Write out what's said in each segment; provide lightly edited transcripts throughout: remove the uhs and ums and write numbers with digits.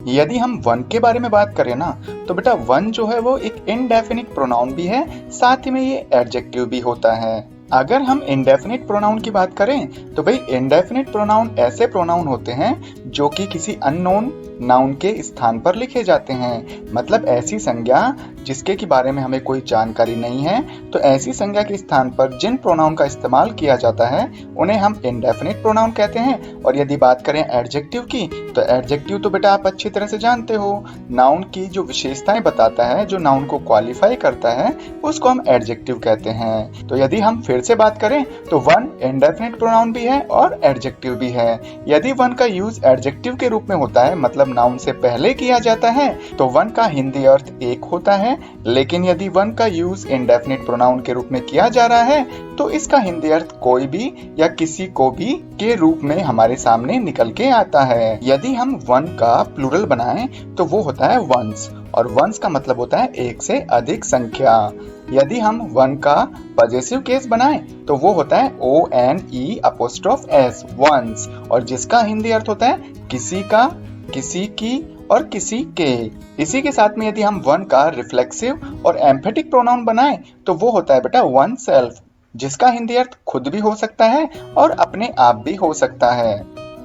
यदि हम वन के बारे में बात करें ना, तो बेटा वन जो है वो एक इनडेफिनिट प्रोनाउन भी है, साथ ही में ये एडजेक्टिव भी होता है। अगर हम इंडेफिनिट प्रोनाउन की बात करें तो भाई इंडेफिनिट प्रोनाउन ऐसे प्रोनाउन होते हैं जो कि किसी अननोन नाउन के स्थान पर लिखे जाते हैं। मतलब ऐसी संज्ञा जिसके के बारे में हमें कोई जानकारी नहीं है, तो ऐसी संज्ञा के स्थान पर जिन प्रोनाउन का इस्तेमाल किया जाता है उन्हें हम इंडेफिनिट प्रोनाउन कहते हैं। और यदि बात करें एडजेक्टिव की, तो एडजेक्टिव तो बेटा आप अच्छी तरह से जानते हो, नाउन की जो विशेषताएं बताता है, जो नाउन को क्वालिफाई करता है, उसको हम एडजेक्टिव कहते हैं। तो यदि हम फिर से बात करें तो वन इंडेफिनिट प्रोनाउन भी है और एडजेक्टिव भी है। यदि वन का यूज एडजेक्टिव के रूप में होता है, मतलब नाउन से पहले किया जाता है, तो वन का हिंदी अर्थ एक होता है। लेकिन यदि वन का यूज इंडेफिनिट प्रोनाउन के रूप में किया जा रहा है, तो इसका हिंदी अर्थ कोई भी या किसी को भी के रूप में हमारे सामने निकल के आता है। यदि हम वन का प्लूरल बनाएं तो वो होता है वंस, और वंस का मतलब होता है एक से अधिक संख्या। यदि हम वन का पजेसिव केस बनाएं तो वो होता है ONE'(S) वंस, और जिसका हिंदी अर्थ होता है किसी का, किसी की और किसी के। इसी के साथ में यदि हम वन का रिफ्लेक्सिव और एम्फेटिक प्रोनाउन बनाएं तो वो होता है बेटा वन सेल्फ, जिसका हिंदी अर्थ खुद भी हो सकता है और अपने आप भी हो सकता है।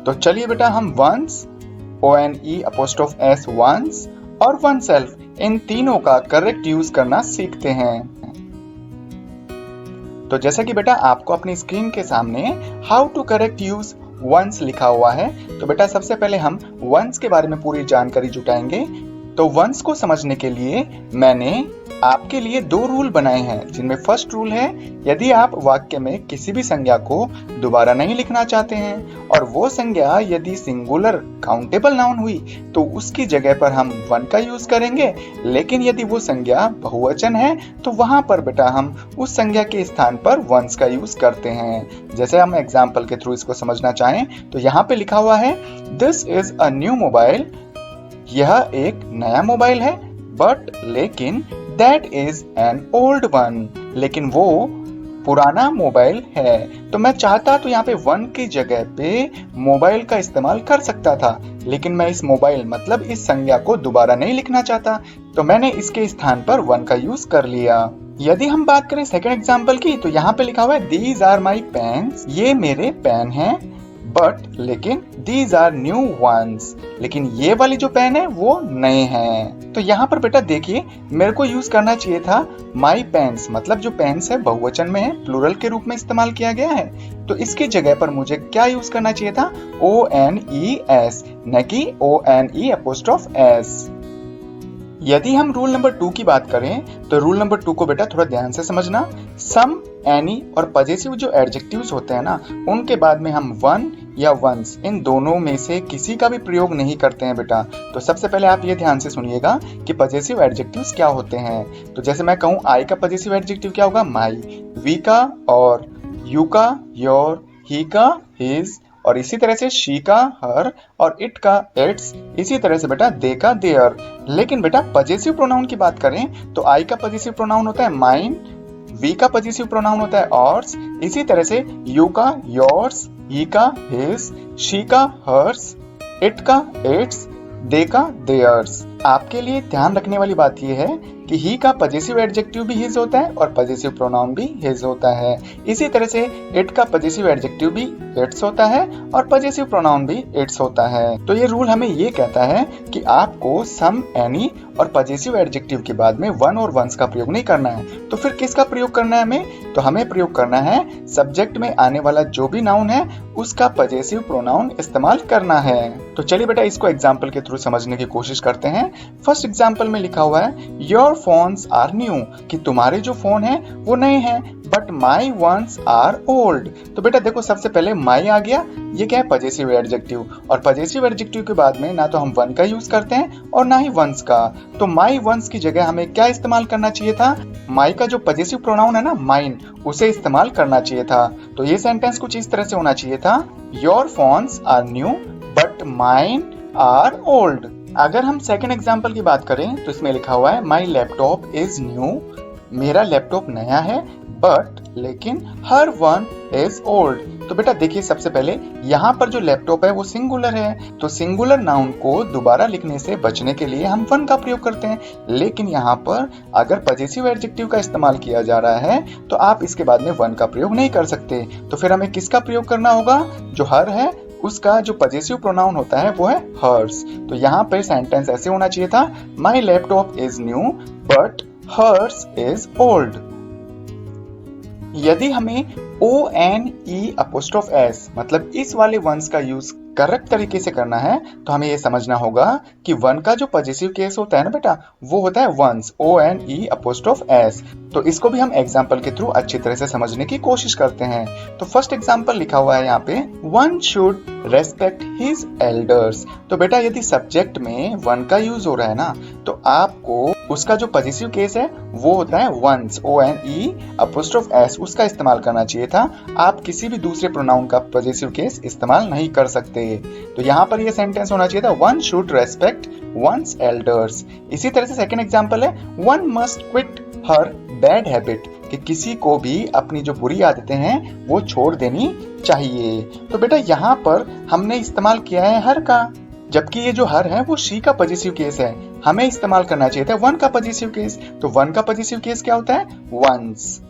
तो चलिए बेटा हम वंस, ONE'(S) वंस और वन सेल्फ, इन तीनों का करेक्ट यूज करना सीखते हैं। तो जैसा कि बेटा आपको अपनी स्क्रीन के सामने how to correct use ones लिखा हुआ है, तो बेटा सबसे पहले हम वंस के बारे में पूरी जानकारी जुटाएंगे। तो वंस को समझने के लिए मैंने आपके लिए दो रूल बनाए हैं, जिनमें फर्स्ट रूल है यदि आप वाक्य में किसी भी संज्ञा को दोबारा नहीं लिखना चाहते हैं और वो संज्ञा यदि सिंगुलर काउंटेबल नाउन हुई तो उसकी जगह पर हम वन का यूज करेंगे। लेकिन यदि वो संज्ञा बहुवचन है तो वहां पर बेटा हम उस संज्ञा के स्थान पर वंस का यूज करते हैं। जैसे हम एग्जाम्पल के थ्रू इसको समझना चाहें तो यहाँ पे लिखा हुआ है this is a new mobile, यह एक नया मोबाइल है, बट लेकिन that is an old one, लेकिन वो पुराना मोबाइल है। तो मैं चाहता तो यहाँ पे वन की जगह पे मोबाइल का इस्तेमाल कर सकता था, लेकिन मैं इस मोबाइल मतलब इस संज्ञा को दोबारा नहीं लिखना चाहता, तो मैंने इसके स्थान पर वन का यूज कर लिया। यदि हम बात करें सेकंड एग्जाम्पल की, तो यहाँ पे लिखा हुआ है दीज आर माई पेन्स, ये मेरे पेन हैं, बट लेकिन दीज आर न्यू वंस, लेकिन ये वाली जो पेन है वो नए हैं। तो यहाँ पर बेटा देखिए मेरे को यूज करना चाहिए था माई पेन्स, मतलब जो पेन्स है बहुवचन में है, प्लूरल के रूप में इस्तेमाल किया गया है, तो इसकी जगह पर मुझे क्या यूज करना चाहिए था ONES, न कि ONE'(S). यदि हम रूल नंबर 2 की बात करें तो रूल नंबर 2 को बेटा थोड़ा ध्यान से समझना। सम, एनी और पजेसिव जो एडजेक्टिव्स होते हैं ना, उनके बाद में हम वन या वंस, इन दोनों में से किसी का भी प्रयोग नहीं करते हैं बेटा। तो सबसे पहले आप ये ध्यान से सुनिएगा कि पजेसिव एडजेक्टिव्स क्या होते हैं। तो जैसे मैं कहूँ आई का पजेसिव एडजेक्टिव क्या होगा, माई, वी का और, यू का योर, ही का हिज, और इसी तरह से शी का हर और इट का इट्स, इसी तरह से बेटा दे का देयर। लेकिन बेटा पजेसिव प्रोनाउन की बात करें तो आई का पजेसिव प्रोनाउन होता है माइन, वी का पजेसिव प्रोनाउन होता है ऑर्स, इसी तरह से यू का योर्स, ही का हिज, शी का हर्स, इट का इट्स, दे का देयर्स। आपके लिए ध्यान रखने वाली बात यह है कि ही का पजेसिव एडजेक्टिव भी हिज होता है और पजेसिव प्रोनाउन भी हिज होता है। इसी तरह से इट का पजेसिव एडजेक्टिव भी इट्स होता है और पजेसिव प्रोनाउन भी इट्स होता है। तो ये रूल हमें ये कहता है कि आपको सम, एनी और पजेसिव एडजेक्टिव के बाद में वन और वंस का प्रयोग नहीं करना है। तो फिर किसका प्रयोग करना है हमें? तो हमें प्रयोग करना है सब्जेक्ट में आने वाला जो भी नाउन है उसका पजेसिव प्रोनाउन इस्तेमाल करना है। तो चलिए बेटा इसको एग्जाम्पल के थ्रू समझने की कोशिश करते हैं। फर्स्ट एग्जाम्पल में लिखा हुआ है योर फोन्स आर न्यू, कि तुम्हारे जो फोन है वो नए हैं, but my ones are old. तो बेटा देखो सबसे पहले माई आ गया, ये क्या है पजेसिव एडजेक्टिव, और पजेसिव एडजेक्टिव के बाद में ना तो हम वन का यूज करते हैं और ना ही वंस का। तो माई वंस की जगह हमें क्या इस्तेमाल करना चाहिए था? माई का जो पजेसिव प्रोनाउन है ना माइन, उसे इस्तेमाल करना चाहिए था। तो ये सेंटेंस कुछ इस तरह से होना चाहिए था your phones are new but mine are old. अगर हम सेकंड एग्जांपल की बात करें तो इसमें लिखा हुआ है माई लैपटॉप इज न्यू, मेरा लैपटॉप नया है बट लेकिन हर वन इज ओल्ड। तो बेटा देखिए सबसे पहले यहाँ पर जो लैपटॉप है वो सिंगुलर है, तो सिंगुलर नाउन को दोबारा लिखने से बचने के लिए हम वन का प्रयोग करते हैं। लेकिन यहाँ पर अगर पजेसिव एडजेक्टिव का इस्तेमाल किया जा रहा है तो आप इसके बाद में वन का प्रयोग नहीं कर सकते। तो फिर हमें किसका प्रयोग करना होगा? जो हर है उसका जो पजेसिव प्रोनाउन होता है वो है हर्स। तो यहाँ पे सेंटेंस ऐसे होना चाहिए था, my laptop is new but hers is old. यदि हमें ONE'(S) मतलब इस वाले वंस का यूज करेक्ट तरीके से करना है तो हमें ये समझना होगा कि वन का जो पजेसिव केस होता है ना बेटा, वो होता है वंस, ONE'(S). तो इसको भी हम एग्जाम्पल के थ्रू अच्छी तरह से समझने की कोशिश करते हैं। तो फर्स्ट एग्जाम्पल लिखा हुआ है यहाँ पे, one should respect his elders. तो बेटा यदि सब्जेक्ट में वन का यूज हो रहा है ना तो आपको उसका जो पजेसिव केस है वो होता है वंस, ONE'(S), उसका इस्तेमाल करना चाहिए था। आप किसी भी दूसरे प्रोनाउन का पजेसिव केस इस्तेमाल नहीं कर सकते। तो यहाँ पर ये सेंटेंस होना चाहिए था, one should respect one's elders. इसी तरह से सेकंड एग्जांपल है, one must quit her bad habit, कि किसी को भी अपनी जो बुरी आदतें हैं वो छोड़ देनी चाहिए। तो बेटा यहाँ पर हमने इस्तेमाल किया है हर का, जबकि ये जो हर है वो शी का पजेसिव केस है। हमें इस्तेमाल करना चाहिए था वन का पजेसिव केस। तो वन का पजेसिव केस क्या होता है? वंस।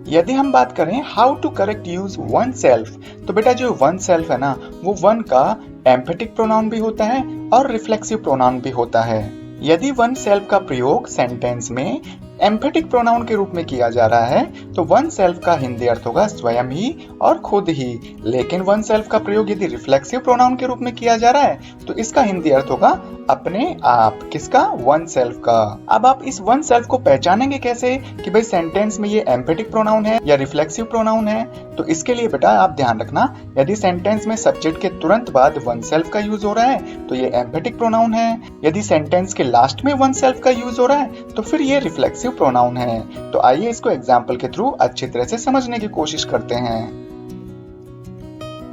यदि हम बात करें how to correct use oneself, तो बेटा जो वन सेल्फ है ना वो वन का एम्फेटिक प्रोनाउन भी होता है और रिफ्लेक्सिव प्रोनाउन भी होता है। यदि वन सेल्फ का प्रयोग सेंटेंस में एम्फेटिक प्रोनाउन के रूप में किया जा रहा है तो वन सेल्फ का हिंदी अर्थ होगा स्वयं ही और खुद ही। लेकिन वन सेल्फ का प्रयोग यदि रिफ्लेक्सिव प्रोनाउन के रूप में किया जा रहा है तो इसका हिंदी अर्थ होगा अपने आप। किसका? वन सेल्फ का। अब आप इस वन सेल्फ को पहचानेंगे कैसे कि भाई सेंटेंस में ये एम्फेटिक प्रोनाउन है या रिफ्लेक्सिव प्रोनाउन है? तो इसके लिए बेटा आप ध्यान रखना, यदि सेंटेंस में सब्जेक्ट के तुरंत बाद वन सेल्फ का यूज हो रहा है तो ये एम्फेटिक प्रोनाउन है। यदि सेंटेंस के लास्ट में वन सेल्फ का यूज हो रहा है तो फिर ये रिफ्लेक्सिव प्रोनाउन है। तो आइए इसको एग्जाम्पल के थ्रू अच्छी तरह से समझने की कोशिश करते हैं।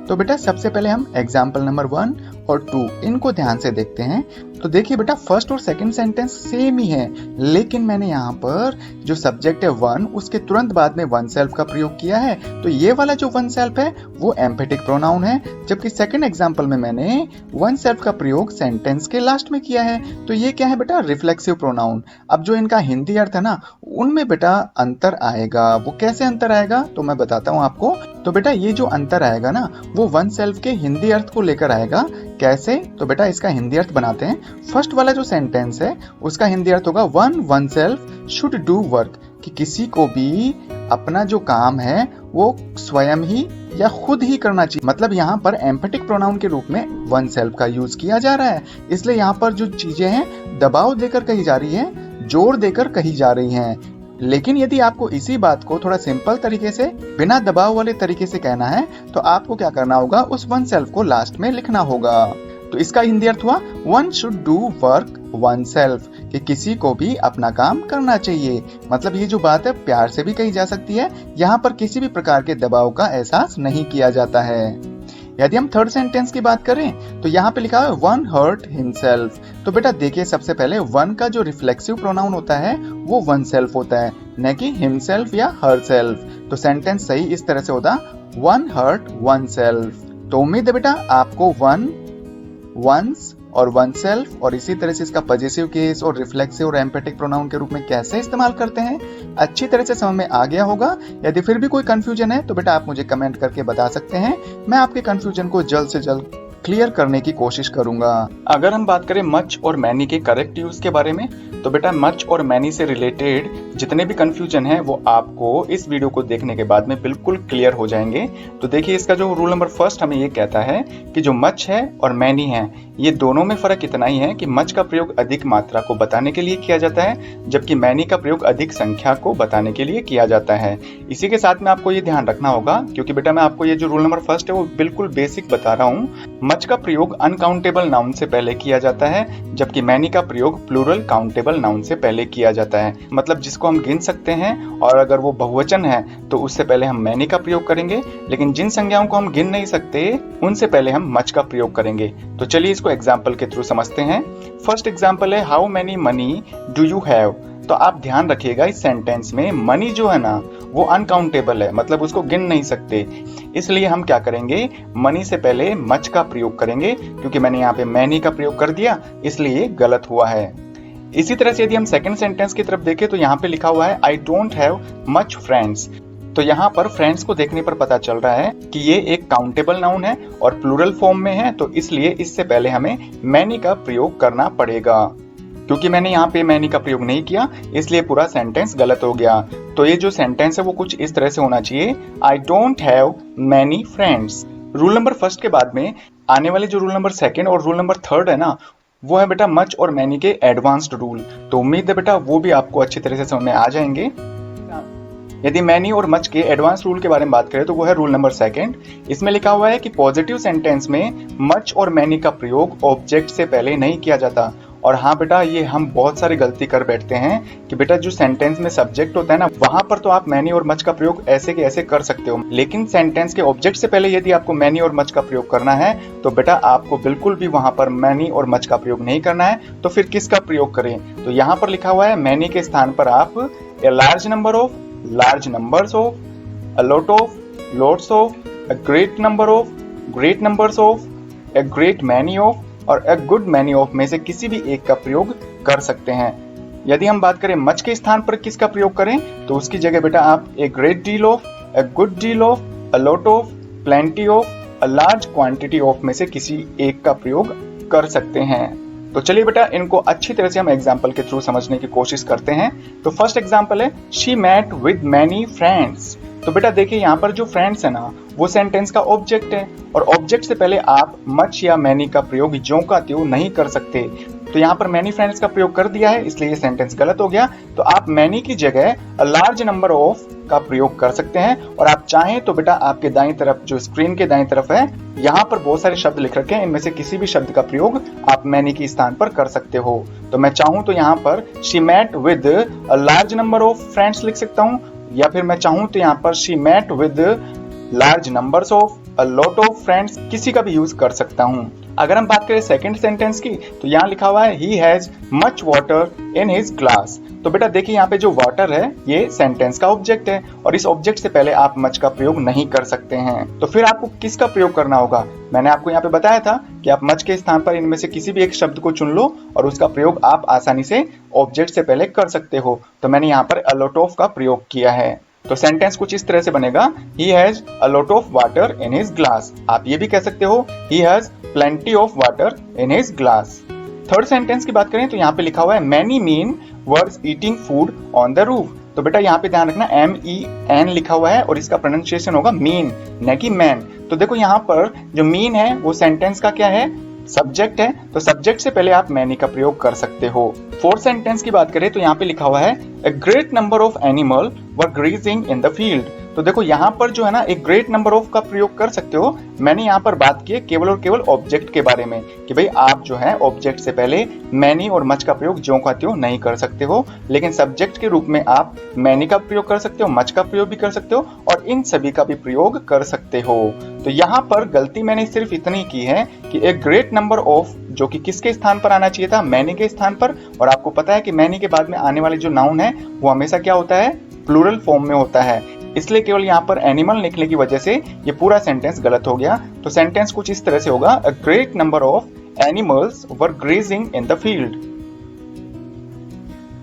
तो बेटा सबसे पहले हम एग्जाम्पल नंबर 1 और 2 इनको ध्यान से देखते हैं। तो देखिए बेटा फर्स्ट और सेकंड सेंटेंस सेम ही है, लेकिन मैंने यहाँ पर जो सब्जेक्ट है वन उसके तुरंत बाद में वन सेल्फ का प्रयोग किया है। तो ये वाला जो वन सेल्फ है वो एम्फेटिक प्रोनाउन है, जबकि सेकंड एग्जाम्पल में मैंने वन सेल्फ का प्रयोग सेंटेंस के लास्ट में किया है। तो ये क्या है बेटा? Reflexive pronoun. अब जो इनका हिंदी अर्थ है ना उनमें बेटा अंतर आएगा। वो कैसे अंतर आएगा तो मैं बताता हूँ आपको। तो बेटा ये जो अंतर आएगा ना वो वन सेल्फ के हिंदी अर्थ को लेकर आएगा। कैसे? तो बेटा इसका हिंदी अर्थ बनाते हैं। फर्स्ट वाला जो सेंटेंस है उसका हिंदी अर्थ होगा one self should do work, कि किसी को भी अपना जो काम है वो स्वयं ही या खुद ही करना चाहिए। मतलब यहाँ पर एम्फेटिक प्रोनाउन के रूप में वन सेल्फ का यूज किया जा रहा है, इसलिए यहाँ पर जो चीजें हैं दबाव देकर कही जा रही है, जोर देकर कही जा रही हैं। लेकिन यदि आपको इसी बात को थोड़ा सिंपल तरीके से बिना दबाव वाले तरीके से कहना है तो आपको क्या करना होगा? उस वन सेल्फ को लास्ट में लिखना होगा। तो इसका हिंदी अर्थ हुआ one should do work one self, कि किसी को भी अपना काम करना चाहिए। मतलब ये जो बात है प्यार से भी कही जा सकती है, यहाँ पर किसी भी प्रकार के दबाव का एहसास नहीं किया जाता है। यदि हम थर्ड सेंटेंस की बात करें तो यहाँ पे लिखा है वन हर्ट हिमसेल्फ। तो बेटा देखिए सबसे पहले वन का जो रिफ्लेक्सिव प्रोनाउन होता है वो वन सेल्फ होता है, न कि हिमसेल्फ या हर सेल्फ। तो सेंटेंस सही इस तरह से होता वन हर्ट वन सेल्फ। तो उम्मीद है बेटा आपको वन, वंस और वन सेल्फ और इसी तरह से इसका पजेसिव केस और रिफ्लेक्सिव और एम्फेटिक प्रोनाउन के रूप में कैसे इस्तेमाल करते हैं अच्छी तरह से समझ में आ गया होगा। यदि फिर भी कोई कंफ्यूजन है तो बेटा आप मुझे कमेंट करके बता सकते हैं, मैं आपके कंफ्यूजन को जल्द से जल्द क्लियर करने की कोशिश करूंगा। अगर हम बात करें मच और मैनी के करेक्ट यूज के बारे में तो बेटा मच और मैनी से रिलेटेड जितने भी कंफ्यूजन है वो आपको इस वीडियो को देखने के बाद में बिल्कुल क्लियर हो जाएंगे। तो देखिए इसका जो रूल नंबर फर्स्ट हमें ये कहता है कि जो मच है और मैनी है ये दोनों में फर्क इतना ही है कि मच का प्रयोग अधिक मात्रा को बताने के लिए किया जाता है, जबकि मैनी का प्रयोग अधिक संख्या को बताने के लिए किया जाता है। इसी के साथ में आपको ये ध्यान रखना होगा, क्योंकि बेटा मैं आपको ये जो रूल नंबर फर्स्ट है वो बिल्कुल बेसिक बता रहा हूँ। मच का प्रयोग अनकाउंटेबल नाउन से पहले किया जाता है, जबकि मैनी का प्रयोग प्लूरल काउंटेबल नाउन से पहले किया जाता है। मतलब जिसको हम गिन सकते हैं और अगर वो बहुवचन है तो उससे पहले हम मैनी का प्रयोग करेंगे, लेकिन जिन संज्ञाओं को हम गिन नहीं सकते उनसे पहले हम मच का प्रयोग करेंगे। तो चलिए इसको एग्जाम्पल के थ्रू समझते हैं। फर्स्ट एग्जाम्पल है how many money do you have. तो आप ध्यान रखिएगा इस सेंटेंस में मनी जो है ना वो अनकाउंटेबल है, मतलब उसको गिन नहीं सकते। इसलिए हम क्या करेंगे, मनी से पहले मच का प्रयोग करेंगे, क्योंकि मैंने यहाँ पे मैनी का प्रयोग कर दिया इसलिए गलत हुआ है। इसी तरह से यदि हम सेकंड सेंटेंस की तरफ देखें तो यहाँ पे लिखा हुआ है I don't have much friends. तो यहाँ पर फ्रेंड्स को देखने पर पता चल रहा है कि ये एक काउंटेबल नाउन है और प्लूरल फॉर्म में है, तो इसलिए इससे पहले हमें मैनी का प्रयोग करना पड़ेगा। क्योंकि मैंने यहाँ पे मैनी का प्रयोग नहीं किया इसलिए पूरा सेंटेंस गलत हो गया। तो ये जो सेंटेंस है वो कुछ इस तरह से होना चाहिए, I don't have many friends. Rule number first के बाद में आने वाले जो रूल नंबर सेकंड और रूल नंबर थर्ड है ना, वो है बेटा मच और मैनी के एडवांस्ड रूल। तो उम्मीद है बेटा वो भी आपको अच्छी तरह से समझ में आ जाएंगे। यदि मैनी और मच के एडवांस रूल के बारे में बात करें तो वो है रूल नंबर सेकंड। इसमें लिखा हुआ है कि पॉजिटिव सेंटेंस में मच और मैनी का प्रयोग ऑब्जेक्ट से पहले नहीं किया जाता। और हाँ बेटा, ये हम बहुत सारी गलती कर बैठते हैं कि बेटा जो सेंटेंस में सब्जेक्ट होता है ना, वहां पर तो आप मैनी और मच का प्रयोग ऐसे के ऐसे कर सकते हो, लेकिन सेंटेंस के ऑब्जेक्ट से पहले यदि आपको मैनी और मच का प्रयोग करना है तो बेटा आपको बिल्कुल भी वहां पर मैनी और मच का प्रयोग नहीं करना है। तो फिर किसका प्रयोग करें? तो यहाँ पर लिखा हुआ है मैनी के स्थान पर आप a large number of, large numbers of, a lot of, lots of, a great number of, great numbers of, a great many of और a good many of में से किसी भी एक का प्रयोग कर सकते हैं। यदि हम बात करें मच के स्थान पर किसका प्रयोग करें तो उसकी जगह बेटा आप a great deal of, a good deal of, a lot of, plenty of, a large quantity of में से किसी एक का प्रयोग कर सकते हैं। तो चलिए बेटा इनको अच्छी तरह से हम एग्जाम्पल के थ्रू समझने की कोशिश करते हैं। तो फर्स्ट एग्जाम्पल है she met with many friends. तो बेटा देखिए यहाँ पर जो फ्रेंड्स है ना वो सेंटेंस का ऑब्जेक्ट है और ऑब्जेक्ट से पहले आप मच या मैनी का प्रयोग ज्यों का त्यों नहीं कर सकते। तो यहाँ पर मैनी फ्रेंड्स का प्रयोग कर दिया है इसलिए ये सेंटेंस गलत हो गया। तो आप मैनी की जगह अ लार्ज नंबर ऑफ का प्रयोग कर सकते हैं। और आप चाहें तो बेटा आपके दाईं तरफ जो स्क्रीन के दाईं तरफ है यहाँ पर बहुत सारे शब्द लिख रखे हैं, इनमें से किसी भी शब्द का प्रयोग आप मैनी के स्थान पर कर सकते हो। तो मैं चाहूं तो यहाँ पर she met with a large number of friends लिख सकता हूँ, या फिर मैं चाहूं तो यहाँ पर she met with large numbers of a lot of friends, किसी का भी यूज कर सकता हूं। अगर हम बात करें सेकंड सेंटेंस की तो यहाँ लिखा हुआ है he has much water in his glass. तो बेटा देखिए यहाँ पे जो वाटर है ये सेंटेंस का ऑब्जेक्ट है और इस ऑब्जेक्ट से पहले आप मच का प्रयोग नहीं कर सकते हैं। तो फिर आपको किसका प्रयोग करना होगा? मैंने आपको यहाँ पे बताया था कि आप मच के स्थान पर इनमें से किसी भी एक शब्द को चुन लो और उसका प्रयोग आप आसानी से ऑब्जेक्ट से पहले कर सकते हो। तो मैंने यहाँ पर अ लॉट ऑफ का प्रयोग किया है। तो सेंटेंस कुछ इस तरह से बनेगा he has a lot of water in his glass। आप ये भी कह सकते हो he has plenty of water in his glass। Third sentence की बात करें तो यहाँ पे लिखा हुआ है many men were eating food on the roof। तो बेटा यहाँ पे ध्यान रखना MEN लिखा हुआ है और इसका प्रोनाउंसिएशन होगा मीन न कि मैन। तो देखो यहाँ पर जो मीन है वो सेंटेंस का क्या है? सब्जेक्ट है। तो सब्जेक्ट से पहले आप मैनी का प्रयोग कर सकते हो। फोर्थ सेंटेंस की बात करें तो यहाँ पे लिखा हुआ है a great number of animal were grazing in the field। तो देखो यहाँ पर जो है ना एक ग्रेट नंबर ऑफ का प्रयोग कर सकते हो। मैंने यहाँ पर बात की है केवल और केवल ऑब्जेक्ट के बारे में कि भाई आप जो है ऑब्जेक्ट से पहले मैनी और मच का प्रयोग ज्यों का त्यों नहीं कर सकते हो, लेकिन सब्जेक्ट के रूप में आप मैनी का प्रयोग कर सकते हो, मच का प्रयोग भी कर सकते हो और इन सभी का भी प्रयोग कर सकते हो। तो यहाँ पर गलती मैंने सिर्फ इतनी की है कि एक ग्रेट नंबर ऑफ जो कि किसके स्थान पर आना चाहिए था? मैनी के स्थान पर। और आपको पता है कि मैनी के बाद में आने वाले जो नाउन है वो हमेशा क्या होता है? प्लूरल फॉर्म में होता है। इसलिए केवल यहाँ पर एनिमल लिखने की वजह से ये पूरा सेंटेंस गलत हो गया। तो सेंटेंस कुछ इस तरह से होगा a great number of animals were grazing in the field.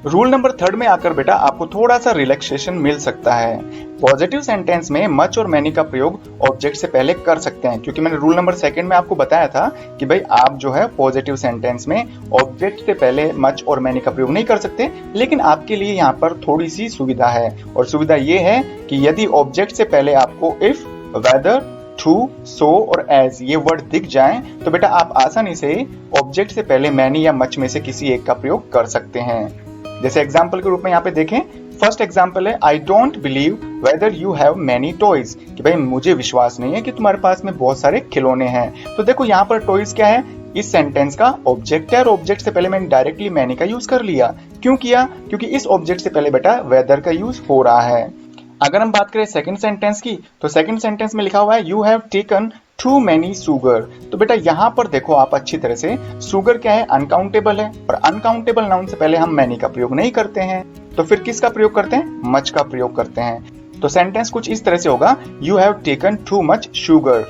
Rule number third में आकर बेटा आपको थोड़ा सा रिलैक्सेशन मिल सकता है। पॉजिटिव सेंटेंस में मच और मैनी का प्रयोग ऑब्जेक्ट से पहले कर सकते हैं, क्योंकि मैंने रूल नंबर सेकंड में आपको बताया था कि भाई आप जो है पॉजिटिव सेंटेंस में ऑब्जेक्ट से पहले मच और मैनी का प्रयोग नहीं कर सकते। लेकिन आपके लिए यहाँ पर थोड़ी सी सुविधा है और सुविधा ये है कि यदि ऑब्जेक्ट से पहले आपको इफ, वेदर, टू, सो और एज ये वर्ड दिख जाएं तो बेटा आप आसानी से ऑब्जेक्ट से पहले मैनी या मच में से किसी एक का प्रयोग कर सकते हैं। जैसे एग्जाम्पल के रूप में यहाँ पे देखें, फर्स्ट एग्जाम्पल है I don't believe whether you have many toys, कि भाई मुझे विश्वास नहीं है कि तुम्हारे पास में बहुत सारे खिलौने हैं। तो देखो यहाँ पर टॉयज क्या है? इस सेंटेंस का ऑब्जेक्ट है और ऑब्जेक्ट से पहले मैंने डायरेक्टली मैनी का यूज कर लिया। क्यों किया? क्योंकि इस ऑब्जेक्ट से पहले बेटा वेदर का यूज हो रहा है। अगर हम बात करें सेकंड सेंटेंस की तो सेकंड सेंटेंस में लिखा हुआ है you have taken too many sugar. तो बेटा यहाँ पर देखो आप अच्छी तरह से, शुगर क्या है, अनकाउंटेबल है, और अनकाउंटेबल नाउन से पहले हम मैनी का प्रयोग नहीं करते हैं, तो फिर किसका प्रयोग करते हैं, मच का प्रयोग करते हैं। तो सेंटेंस कुछ इस तरह से होगा, you have taken too much sugar.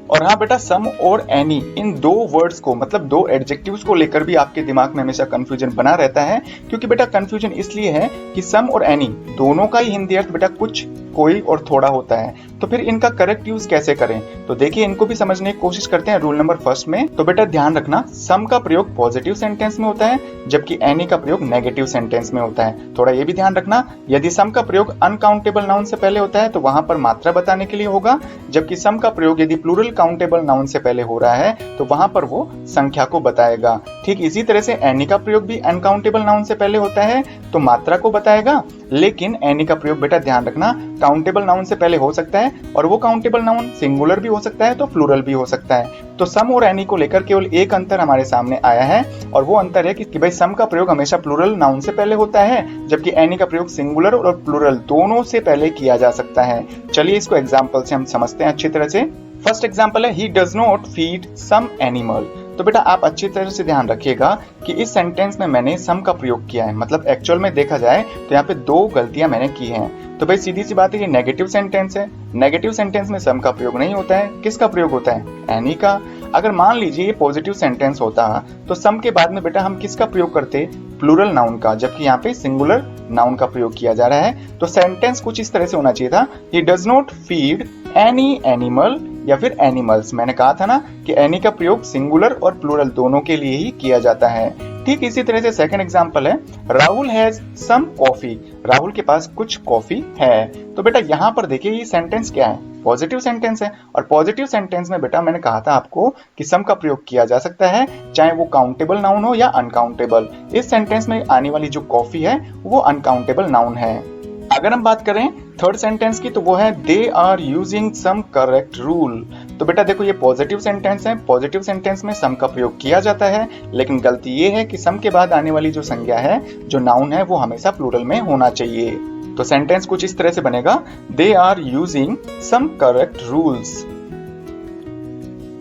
और हाँ बेटा, सम और एनी, इन दो वर्ड्स को मतलब दो एडजेक्टिव्स को लेकर भी आपके दिमाग में हमेशा कंफ्यूजन बना रहता है, क्योंकि बेटा कंफ्यूजन इसलिए है कि सम और एनी दोनों का ही हिंदी अर्थ बेटा कुछ, कोई और थोड़ा होता है। तो फिर इनका करेक्ट यूज कैसे करें, तो देखिए इनको भी समझने की कोशिश करते हैं रूल नंबर फर्स्ट में। तो बेटा ध्यान रखना, सम का प्रयोग पॉजिटिव सेंटेंस में होता है, जबकि एनी का प्रयोग नेगेटिव सेंटेंस में होता है। थोड़ा ये भी ध्यान रखना, यदि सम का प्रयोग अनकाउंटेबल नाउन से पहले होता है तो वहां पर मात्रा बताने के लिए होगा, जबकि सम का प्रयोग यदि प्लूरल काउंटेबल नाउन से पहले हो रहा है तो वहां पर वो संख्या को बताएगा। ठीक इसी तरह से एनी का प्रयोग भी अनकाउंटेबल नाउन से पहले होता है तो मात्रा को बताएगा, लेकिन एनी का प्रयोग बेटा ध्यान रखना काउंटेबल नाउन से पहले हो सकता है, और वो काउंटेबल नाउन सिंगुलर भी हो सकता है तो प्लूरल भी हो सकता है। तो सम और एनी को लेकर केवल एक अंतर हमारे सामने आया है, और वो अंतर है कि भाई सम का प्रयोग हमेशा प्लूरल नाउन से पहले होता है, जबकि एनी का प्रयोग सिंगुलर और प्लूरल दोनों से पहले किया जा सकता है। चलिए इसको एग्जाम्पल से हम समझते हैं अच्छी तरह से। फर्स्ट एग्जाम्पल है, he does not feed some animal. तो बेटा आप अच्छी तरह से ध्यान रखिएगा कि इस सेंटेंस में मैंने सम का प्रयोग किया है, मतलब एक्चुअल में देखा जाए तो यहाँ पे दो गलतियां मैंने की हैं। तो भाई सीधी सी बात है, ये नेगेटिव सेंटेंस है, नेगेटिव सेंटेंस में सम का प्रयोग नहीं होता है, किसका प्रयोग होता है, एनी का। अगर मान लीजिए ये पॉजिटिव सेंटेंस होता तो सम के बाद में बेटा हम किसका प्रयोग करते, प्लूरल नाउन का, जबकि यहाँ पे सिंगुलर नाउन का प्रयोग किया जा रहा है। तो सेंटेंस कुछ इस तरह से होना चाहिए था, ही does not feed any animal या फिर एनिमल्स। मैंने कहा था ना कि एनी का प्रयोग सिंगुलर और प्लूरल दोनों के लिए ही किया जाता है। ठीक इसी तरह से सेकंड एग्जांपल है, Rahul has some coffee. Rahul के पास कुछ कॉफी है। तो बेटा यहाँ पर देखिए ये सेंटेंस क्या है, पॉजिटिव सेंटेंस है, और पॉजिटिव सेंटेंस में बेटा मैंने कहा था आपको कि सम का प्रयोग किया जा सकता है, चाहे वो काउंटेबल नाउन हो या अनकाउंटेबल। इस सेंटेंस में आने वाली जो कॉफी है वो अनकाउंटेबल नाउन है। अगर हम बात करें थर्ड सेंटेंस की तो वो है, they are using some correct rule. तो बेटा देखो ये पॉजिटिव सेंटेंस है, पॉजिटिव सेंटेंस में सम का प्रयोग किया जाता है, लेकिन गलती ये है कि सम के बाद आने वाली जो संज्ञा है, जो नाउन है, वो हमेशा प्लूरल में होना चाहिए। तो सेंटेंस कुछ इस तरह से बनेगा, they are using some correct rules.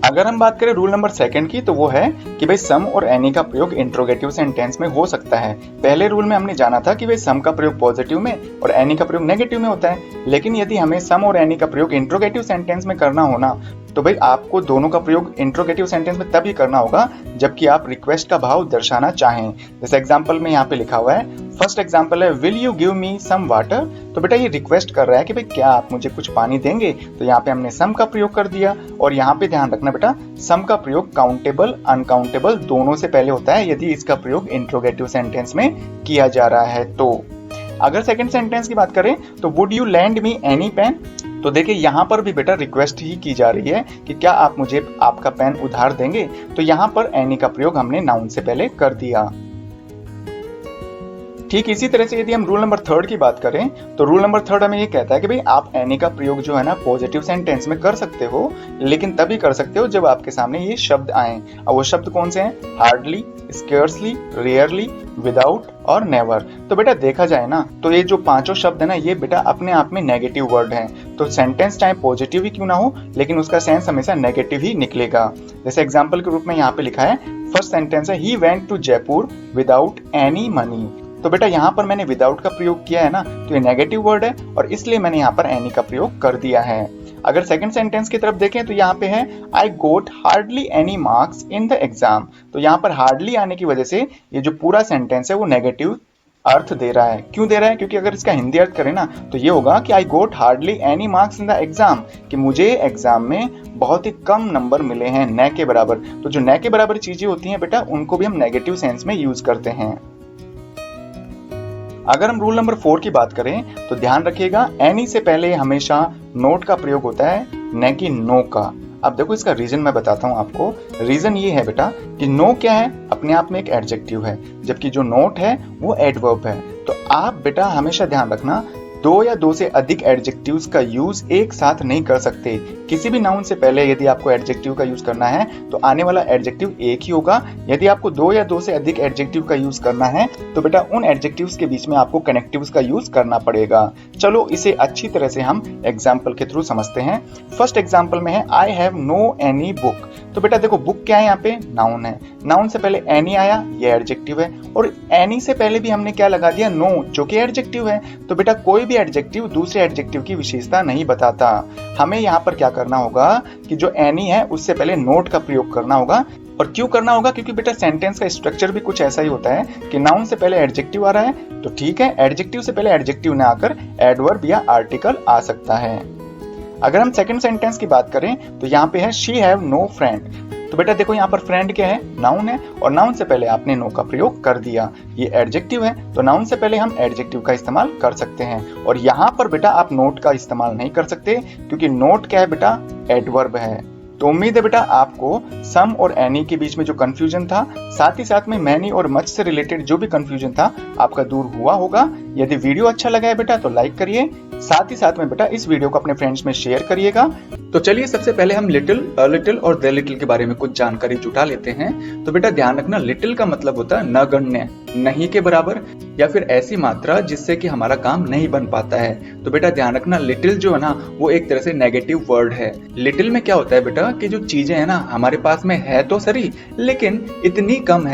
अगर हम बात करें रूल नंबर सेकंड की तो वो है कि भाई सम और एनी का प्रयोग इंट्रोगेटिव सेंटेंस में हो सकता है। पहले रूल में हमने जाना था कि भाई सम का प्रयोग पॉजिटिव में और एनी का प्रयोग नेगेटिव में होता है, लेकिन यदि हमें सम और एनी का प्रयोग इंट्रोगेटिव सेंटेंस में करना हो ना, तो भाई आपको दोनों का प्रयोग इंट्रोगेटिव सेंटेंस में तभी करना होगा जबकि आप रिक्वेस्ट का भाव दर्शाना चाहें। जैसे एग्जांपल में यहाँ पे लिखा हुआ है, फर्स्ट एग्जांपल है, will you give me some water. तो बेटा ये रिक्वेस्ट कर रहा है कि भाई क्या आप मुझे कुछ पानी देंगे, तो यहाँ पे हमने सम का प्रयोग कर दिया। और यहाँ पे ध्यान रखना बेटा, सम का प्रयोग काउंटेबल अनकाउंटेबल दोनों से पहले होता है यदि इसका प्रयोग इंट्रोगेटिव सेंटेंस में किया जा रहा है। तो अगर सेकंड सेंटेंस की बात करें तो would you lend me any pen. तो देखिए यहाँ पर भी बेटा रिक्वेस्ट ही की जा रही है कि क्या आप मुझे आपका पेन उधार देंगे। तो यहाँ पर एनी का प्रयोग हमने नाउन से पहले कर दिया। ठीक इसी तरह से यदि हम रूल नंबर थर्ड की बात करें तो रूल नंबर थर्ड हमें ये कहता है कि भाई आप एनी का प्रयोग जो है ना पॉजिटिव सेंटेंस में कर सकते हो, लेकिन तभी कर सकते हो जब आपके सामने ये शब्द आए। और वो शब्द कौन से हैं, हार्डली, स्केर्सली, रेयरली, विदाउट और नेवर। तो बेटा देखा जाए ना तो ये जो पांचों शब्द है ना, ये बेटा अपने आप में नेगेटिव वर्ड हैं। तो सेंटेंस चाहे पॉजिटिव ही क्यों ना हो, लेकिन उसका सेंस हमेशा नेगेटिव ही निकलेगा। जैसे एग्जाम्पल के रूप में यहाँ पे लिखा है, फर्स्ट सेंटेंस है, he went to Jaipur without any money. तो बेटा यहाँ पर मैंने विदाउट का प्रयोग किया है ना, तो ये नेगेटिव वर्ड है और इसलिए मैंने यहाँ पर एनी का प्रयोग कर दिया है। अगर सेकंड सेंटेंस की तरफ देखें तो यहाँ पे है, I got hardly any marks in the exam. तो यहाँ पर हार्डली आने की वजह से ये जो पूरा सेंटेंस है वो नेगेटिव अर्थ दे रहा है। क्यों दे रहा है, क्योंकि अगर इसका हिंदी अर्थ करें ना तो ये होगा कि I got hardly any marks in the exam, कि मुझे एग्जाम में बहुत ही कम नंबर मिले हैं, न के बराबर। तो जो न के बराबर चीजें होती हैं बेटा, उनको भी हम नेगेटिव सेंस में यूज करते हैं। अगर हम रूल नंबर 4 की बात करें तो ध्यान रखिएगा, एनी से पहले हमेशा नोट का प्रयोग होता है, न कि नो का। अब देखो इसका रीजन मैं बताता हूं आपको। रीजन ये है बेटा कि नो क्या है, अपने आप में एक एडजेक्टिव है, जबकि जो नोट है वो एडवर्ब है। तो आप बेटा हमेशा ध्यान रखना, दो या दो से अधिक एडजेक्टिव्स का यूज एक साथ नहीं कर सकते। किसी भी नाउन से पहले यदि आपको एडजेक्टिव का यूज करना है तो आने वाला एडजेक्टिव एक ही होगा। यदि आपको दो या दो से अधिक एडजेक्टिव का यूज करना है तो बेटा उन एडजेक्टिव्स के बीच में आपको कनेक्टिव्स का यूज करना पड़ेगा। चलो इसे अच्छी तरह से हम एग्जाम्पल के थ्रू समझते हैं। फर्स्ट एग्जाम्पल में है I have no any book. तो बेटा देखो बुक क्या है, यहाँ पे नाउन है, नाउन से पहले एनी आया, ये एडजेक्टिव है, और एनी से पहले भी हमने क्या लगा दिया, नो, जो कि एडजेक्टिव है। तो बेटा कोई भी एडजेक्टिव दूसरे एडजेक्टिव की विशेषता नहीं बताता। हमें यहाँ पर क्या करना होगा कि जो एनी है उससे पहले नोट का प्रयोग करना होगा। और क्यों करना होगा, क्योंकि बेटा सेंटेंस का स्ट्रक्चर भी कुछ ऐसा ही होता है कि नाउन से पहले एडजेक्टिव आ रहा है तो ठीक है, एडजेक्टिव से पहले एडजेक्टिव ना आकर एडवर्ब या आर्टिकल आ सकता है। अगर हम सेकंड सेंटेंस की बात करें तो यहाँ पे है शी हैव नो फ्रेंड। तो बेटा देखो यहाँ पर फ्रेंड क्या है, नाउन है, और नाउन से पहले आपने नो का प्रयोग कर दिया। ये एडजेक्टिव है तो नाउन से पहले हम एडजेक्टिव का इस्तेमाल कर सकते हैं। और यहाँ पर बेटा आप नोट का इस्तेमाल नहीं कर सकते क्योंकि नोट क्या है बेटा, एडवर्ब है। तो उम्मीद है बेटा आपको सम और एनी के बीच में जो कंफ्यूजन था, साथ ही साथ में मैनी और मच से रिलेटेड जो भी कंफ्यूजन था आपका दूर हुआ होगा। यदि वीडियो अच्छा लगा है बेटा तो लाइक करिए, साथ ही साथ में बेटा इस वीडियो को अपने फ्रेंड्स में शेयर करिएगा। तो चलिए सबसे पहले हम लिटिल, अ लिटिल और द लिटिल के बारे में कुछ जानकारी जुटा लेते हैं। तो बेटा ध्यान रखना, लिटिल का मतलब होता है नगण्य, नहीं के बराबर, या फिर ऐसी मात्रा जिससे कि हमारा काम नहीं बन पाता है। तो बेटा ध्यान रखना, लिटिल जो है ना वो एक तरह से नेगेटिव वर्ड है। लिटिल में क्या होता है बेटा कि जो चीजें है ना हमारे पास में है तो सही, लेकिन इतनी कम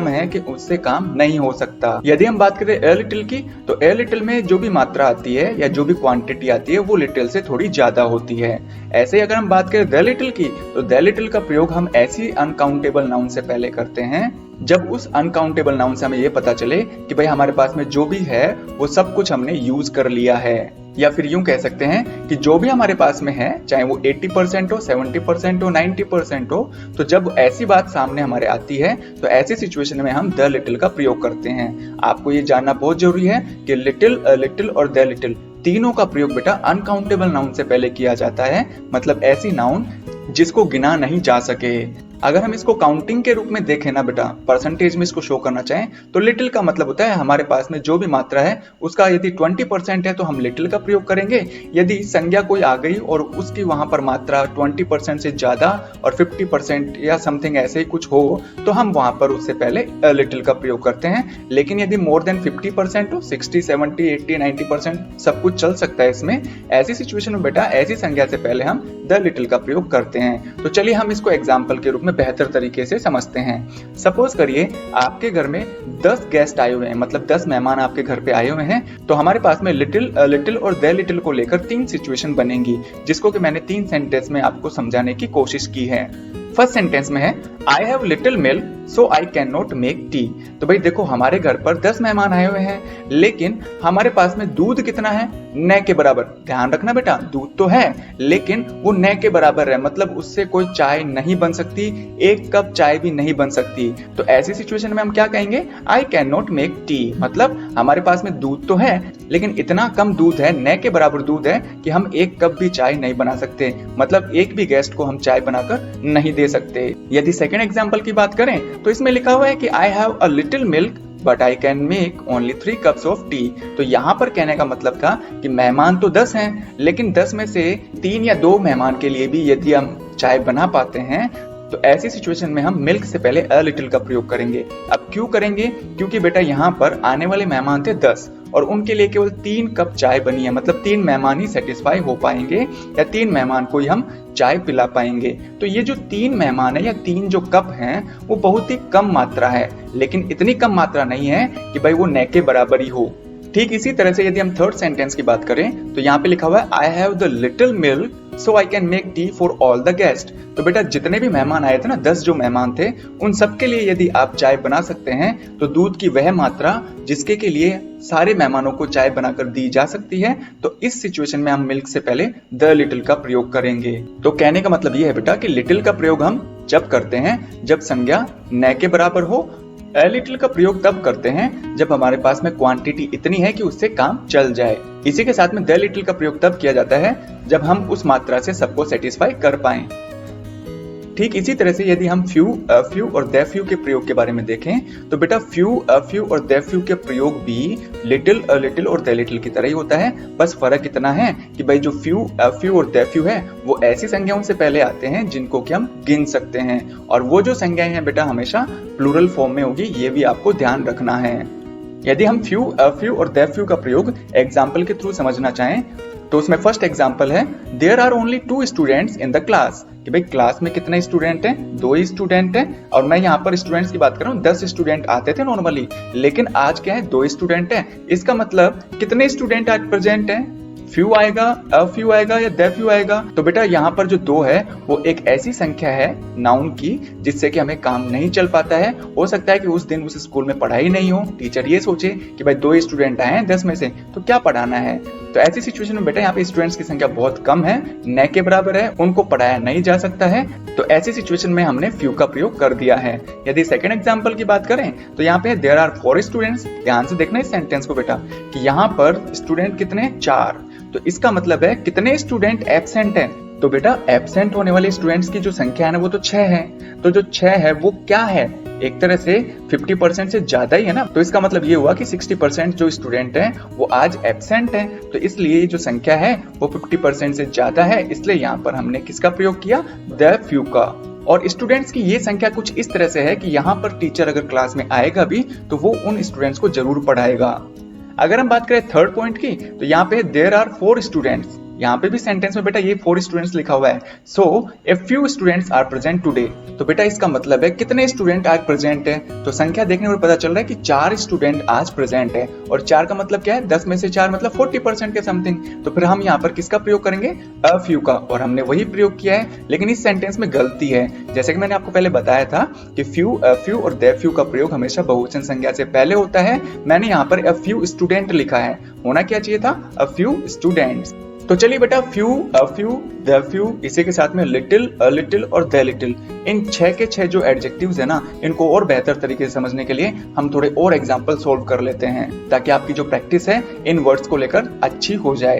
है कि उससे काम नहीं हो सकता। यदि हम बात करें ए लिटिल की, तो ए लिटिल में जो भी मात्रा आती है या जो भी क्वांटिटी आती है वो लिटिल से थोड़ी ज्यादा होती है। ऐसे ही अगर हम बात करें द लिटिल की, तो द लिटिल का प्रयोग हम ऐसी अनकाउंटेबल नाउन से पहले करते हैं जब उस अनकाउंटेबल नाउन से हमें ये पता चले कि भाई हमारे पास में जो भी है वो सब कुछ हमने यूज कर लिया है। या फिर यूं कह सकते हैं कि जो भी हमारे पास में है, चाहे वो 80% हो, 70% हो, 90% हो, तो जब ऐसी बात सामने हमारे आती है तो ऐसी सिचुएशन में हम द लिटिल का प्रयोग करते हैं। आपको ये जानना बहुत जरूरी है कि लिटिल, अ लिटिल और द लिटिल तीनों का प्रयोग बेटा अनकाउंटेबल नाउन से पहले किया जाता है, मतलब ऐसी नाउन जिसको गिना नहीं जा सके। अगर हम इसको काउंटिंग के रूप में देखें ना बेटा, परसेंटेज में इसको शो करना चाहें, तो लिटिल का मतलब होता है हमारे पास में जो भी मात्रा है उसका यदि 20% है तो हम लिटिल का प्रयोग करेंगे। यदि संज्ञा कोई आ गई और उसकी वहां पर मात्रा 20% से ज्यादा और 50% या समथिंग ऐसे ही कुछ हो तो हम वहां पर उससे पहले लिटिल का प्रयोग करते हैं। लेकिन यदि मोर देन 50% हो, 60, 70, 80, 90% सब कुछ चल सकता है इसमें। ऐसी सिचुएशन में बेटा ऐसी संज्ञा से पहले हम द लिटिल का प्रयोग करते हैं। तो चलिए हम इसको एग्जाम्पल के रूप में बेहतर तरीके से समझते हैं। सपोज करिए आपके घर में 10 गेस्ट आए हुए हैं, मतलब 10 मेहमान आपके घर पे आए हुए हैं, तो हमारे पास में लिटिल, अ लिटिल और द लिटिल को लेकर 3 सिचुएशन बनेंगी, जिसको कि मैंने 3 सेंटेंस में आपको समझाने की कोशिश की है। फर्स्ट सेंटेंस में है I have little milk so I can not make tea. तो भाई देखो हमारे घर पर 10 मेहमान आए हुए हैं, लेकिन हमारे पास में दूध कितना है, न के बराबर। ध्यान रखना बेटा, दूध तो है लेकिन वो न के बराबर है, मतलब उससे कोई चाय नहीं बन सकती, 1 कप चाय भी नहीं बन सकती। तो ऐसी सिचुएशन में हम क्या कहेंगे, I can not make tea, मतलब हमारे पास में दूध तो है लेकिन इतना कम दूध है, न के बराबर दूध है कि हम 1 कप भी चाय नहीं बना सकते, मतलब एक भी गेस्ट को हम चाय बनाकर नहीं दे सकते। यदि सेकंड एग्जांपल की बात करें तो इसमें लिखा हुआ है कि I have a little milk but I can make only 3 cups of T. तो यहाँ पर कहने का मतलब था कि मेहमान तो 10 हैं, लेकिन 10 में से 3 या 2 मेहमान के लिए भी यदि हम चाय बना पाते हैं तो ऐसी सिचुएशन में हम मिल्क से पहले अ लिटिल का प्रयोग करेंगे। अब क्यों करेंगे, क्योंकि बेटा यहाँ पर आने वाले मेहमान थे 10 और उनके लिए केवल 3 कप चाय बनी है, मतलब 3 मेहमान ही सेटिस्फाई हो पाएंगे या 3 मेहमान को ही हम चाय पिला पाएंगे। तो ये जो 3 मेहमान है या 3 जो कप हैं वो बहुत ही कम मात्रा है, लेकिन इतनी कम मात्रा नहीं है कि भाई वो न के बराबर ही हो। ठीक इसी तरह से यदि हम थर्ड सेंटेंस की बात करें तो यहाँ पे लिखा हुआ है I have the little milk so I can make tea for all the guest. तो बेटा जितने भी मेहमान आए थे ना, 10 जो मेहमान थे, उन सब के लिए यदि आप चाय बना सकते हैं तो दूध की वह मात्रा जिसके के लिए सारे मेहमानों को चाय बनाकर दी जा सकती है, तो इस सिचुएशन में हम मिल्क से पहले द लिटिल का प्रयोग करेंगे। तो कहने का मतलब ये है बेटा कि लिटिल का प्रयोग हम जब करते हैं जब संज्ञा न के बराबर हो, ए लिटिल का प्रयोग तब करते हैं जब हमारे पास में क्वांटिटी इतनी है कि उससे काम चल जाए। इसी के साथ में द लिटिल का प्रयोग तब किया जाता है जब हम उस मात्रा से सबको सेटिस्फाई कर पाएं। ठीक इसी तरह से यदि हम फ्यू और द फ्यू के प्रयोग के बारे में देखें तो बेटा फ्यू और द फ्यू के प्रयोग भी लिटिल, अ लिटिल और द लिटिल की तरह ही होता है। बस फर्क इतना है कि भाई जो फ्यू और द फ्यू है वो ऐसी संज्ञाओं से पहले आते हैं जिनको कि हम गिन सकते हैं, और वो जो संज्ञाएं हैं बेटा हमेशा प्लूरल फॉर्म में होगी, ये भी आपको ध्यान रखना है। यदि हम फ्यू और द फ्यू का प्रयोग एग्जाम्पल के थ्रू समझना चाहें तो उसमें फर्स्ट एग्जाम्पल है there are only 2 students in the class, कि भाई क्लास में कितने स्टूडेंट हैं, 2 ही स्टूडेंट हैं। और मैं यहाँ पर स्टूडेंट्स की बात कर रहा हूँ, 10 स्टूडेंट आते थे नॉर्मली, लेकिन आज क्या है 2 स्टूडेंट हैं। इसका मतलब कितने स्टूडेंट आज प्रेजेंट हैं, फ्यू आएगा, अ फ्यू आएगा या द फ्यू आएगा। तो बेटा यहाँ पर जो 2 है वो एक ऐसी संख्या है नाउन की जिससे कि हमें काम नहीं चल पाता है। हो सकता है कि उस दिन उस स्कूल में पढ़ाई नहीं हो, टीचर ये सोचे कि भाई 2 स्टूडेंट आए हैं 10 में से, तो क्या पढ़ाना है। तो ऐसी सिचुएशन में बेटा यहाँ पे स्टूडेंट्स की संख्या बहुत कम है, न के बराबर है, उनको पढ़ाया नहीं जा सकता है। तो ऐसी सिचुएशन में हमने फ्यू का प्रयोग कर दिया है। यदि सेकंड एग्जांपल की बात करें तो यहाँ पे देयर आर 4 स्टूडेंट्स। ध्यान से देखना इस सेंटेंस को बेटा कि यहाँ पर स्टूडेंट कितने, 4। तो इसका मतलब है कितने स्टूडेंट एब्सेंट हैं। तो बेटा एब्सेंट होने वाले स्टूडेंट्स की जो संख्या है ना वो तो 6 है। तो जो 6 है वो क्या है, एक तरह से 50% से ज्यादा ही है ना। तो इसका मतलब ये हुआ कि 60% जो स्टूडेंट हैं वो आज एब्सेंट हैं। तो इसलिए जो संख्या है वो 50% से ज्यादा है, इसलिए यहाँ पर हमने किसका प्रयोग किया, द फ्यू का। और स्टूडेंट्स की ये संख्या कुछ इस तरह से है कि यहाँ पर टीचर अगर क्लास में आएगा भी तो वो उन स्टूडेंट्स को जरूर पढ़ाएगा। अगर हम बात करें थर्ड पॉइंट की तो यहाँ पे देयर आर 4 स्टूडेंट्स। यहाँ पे भी सेंटेंस में बेटा ये 4 स्टूडेंट्स लिखा हुआ है। So a few students are present today. तो बेटा इसका मतलब है कितने स्टूडेंट आज प्रेजेंट है। तो संख्या देखने पर पता चल रहा है कि 4 स्टूडेंट आज प्रेजेंट है, और 4 का मतलब क्या है, 10 में से 4 मतलब 40% के समथिंग। तो फिर हम यहाँ पर किसका प्रयोग करेंगे, अ फ्यू का, और हमने वही प्रयोग किया है। लेकिन इस सेंटेंस में गलती है, जैसे कि मैंने आपको पहले बताया था कि फ्यू और द फ्यू का प्रयोग हमेशा बहुवचन संज्ञा से पहले होता है। मैंने यहाँ पर अ फ्यू स्टूडेंट लिखा है, होना क्या चाहिए था, अ फ्यू स्टूडेंट्स। तो चलिए बेटा few, a few, the few, इसी के साथ में लिटिल, अ लिटिल और द लिटिल, इन 6 के 6 जो एडजेक्टिव्स है ना, इनको और बेहतर तरीके से समझने के लिए हम थोड़े और एग्जांपल सॉल्व कर लेते हैं, ताकि आपकी जो प्रैक्टिस है इन वर्ड्स को लेकर अच्छी हो जाए।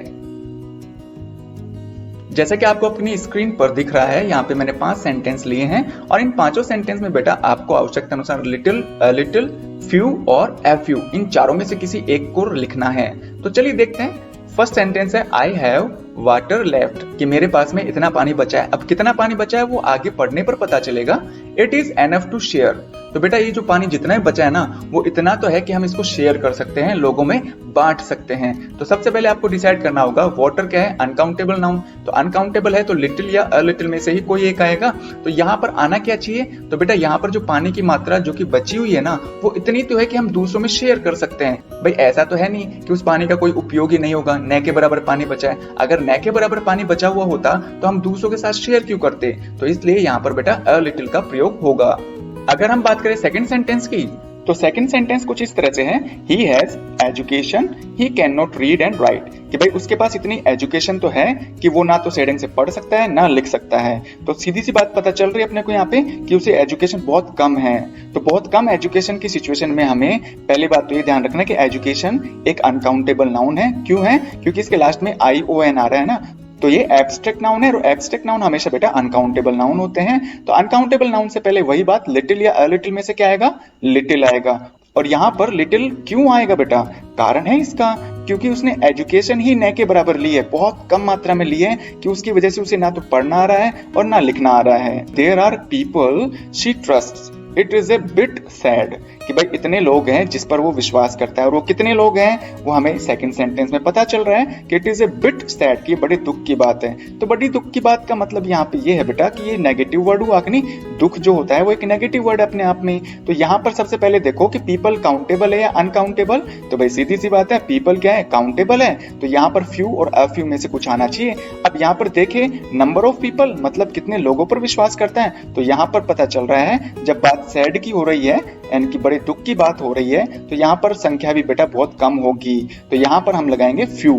जैसे कि आपको अपनी स्क्रीन पर दिख रहा है, यहाँ पे मैंने 5 सेंटेंस लिए हैं, और इन 5 सेंटेंस में बेटा आपको आवश्यकता अनुसार लिटिल, अ लिटिल, फ्यू और अ फ्यू, इन चारों में से किसी एक को लिखना है। तो चलिए देखते हैं। फर्स्ट सेंटेंस है आई हैव वाटर लेफ्ट, कि मेरे पास में इतना पानी बचा है। अब कितना पानी बचा है वो आगे पढ़ने पर पता चलेगा। It is enough to share. तो बेटा ये जो पानी जितना भी बचा है ना वो इतना तो है कि हम इसको शेयर कर सकते हैं, लोगों में बांट सकते हैं। तो सबसे पहले आपको डिसाइड करना होगा वाटर क्या है, अनकाउंटेबल नाउन। तो अनकाउंटेबल है तो लिटिल या अ लिटिल में से ही कोई एक आएगा। तो यहाँ पर आना क्या चाहिए, तो बेटा यहाँ पर जो पानी की मात्रा जो कि बची हुई है ना वो इतनी तो है कि हम दूसरों में शेयर कर सकते हैं। भाई ऐसा तो है नहीं कि उस पानी का कोई उपयोग ही नहीं होगा, न के बराबर पानी बचा है। अगर न के बराबर पानी बचा हुआ होता तो हम दूसरों के साथ शेयर क्यों करते। तो इसलिए यहाँ पर बेटा अ लिटिल का प्रयोग होगा। अगर हम बात करें सेकंड सेंटेंस की तो सेकंड सेंटेंस कुछ इस तरह से है, he has education, he can not read and right, कि भाई उसके पास इतनी एजुकेशन तो है कि वो ना तो सेडिंग से पढ़ सकता है ना लिख सकता है। तो सीधी सी बात पता चल रही है अपने को यहाँ पे कि उसे एजुकेशन बहुत कम है। तो बहुत कम एजुकेशन की सिचुएशन में हमें पहली बात तो ये ध्यान रखना कि एजुकेशन एक अनकाउंटेबल नाउन है। क्यों है, क्योंकि इसके लास्ट में ION आ रहा है ना, तो ये एब्स्ट्रैक्ट नाउन है, और एब्स्ट्रैक्ट नाउन हमेशा बेटा अनकाउंटेबल नाउन होते हैं। तो अनकाउंटेबल नाउन से पहले वही बात लिटिल या अ लिटिल में से क्या आएगा, लिटिल आएगा। और यहाँ पर लिटिल क्यों आएगा बेटा, कारण है इसका, क्योंकि उसने एजुकेशन ही न के बराबर ली है, बहुत कम मात्रा में ली है, कि उसकी वजह से उसे ना तो पढ़ना आ रहा है और ना लिखना आ रहा है। There are people she trusts, it is a bit sad, कि भाई इतने लोग हैं जिस पर वो विश्वास करता है, और वो कितने लोग हैं वो हमें सेकंड सेंटेंस में पता चल रहा है कि it is a bit sad, कि बड़े दुख की बात है। तो बड़ी दुख की बात का मतलब यहाँ पे ये है बेटा कि ये नेगेटिव वर्ड हुआ कि नहीं, दुख जो होता है वो एक नेगेटिव वर्ड अपने आप में। तो यहाँ पर सबसे पहले देखो कि पीपल काउंटेबल है या अनकाउंटेबल। तो भाई सीधी सी बात है, पीपल क्या है, काउंटेबल है। तो यहाँ पर फ्यू और अ फ्यू में से कुछ आना चाहिए। अब यहाँ पर देखे नंबर ऑफ पीपल, मतलब कितने लोगों पर विश्वास करता है। तो यहाँ पर पता चल रहा है जब बात सैड की हो रही है यानी कि बड़े दुख की बात हो रही है, तो यहाँ पर संख्या भी बेटा बहुत कम होगी। तो यहाँ पर हम लगाएंगे फ्यू।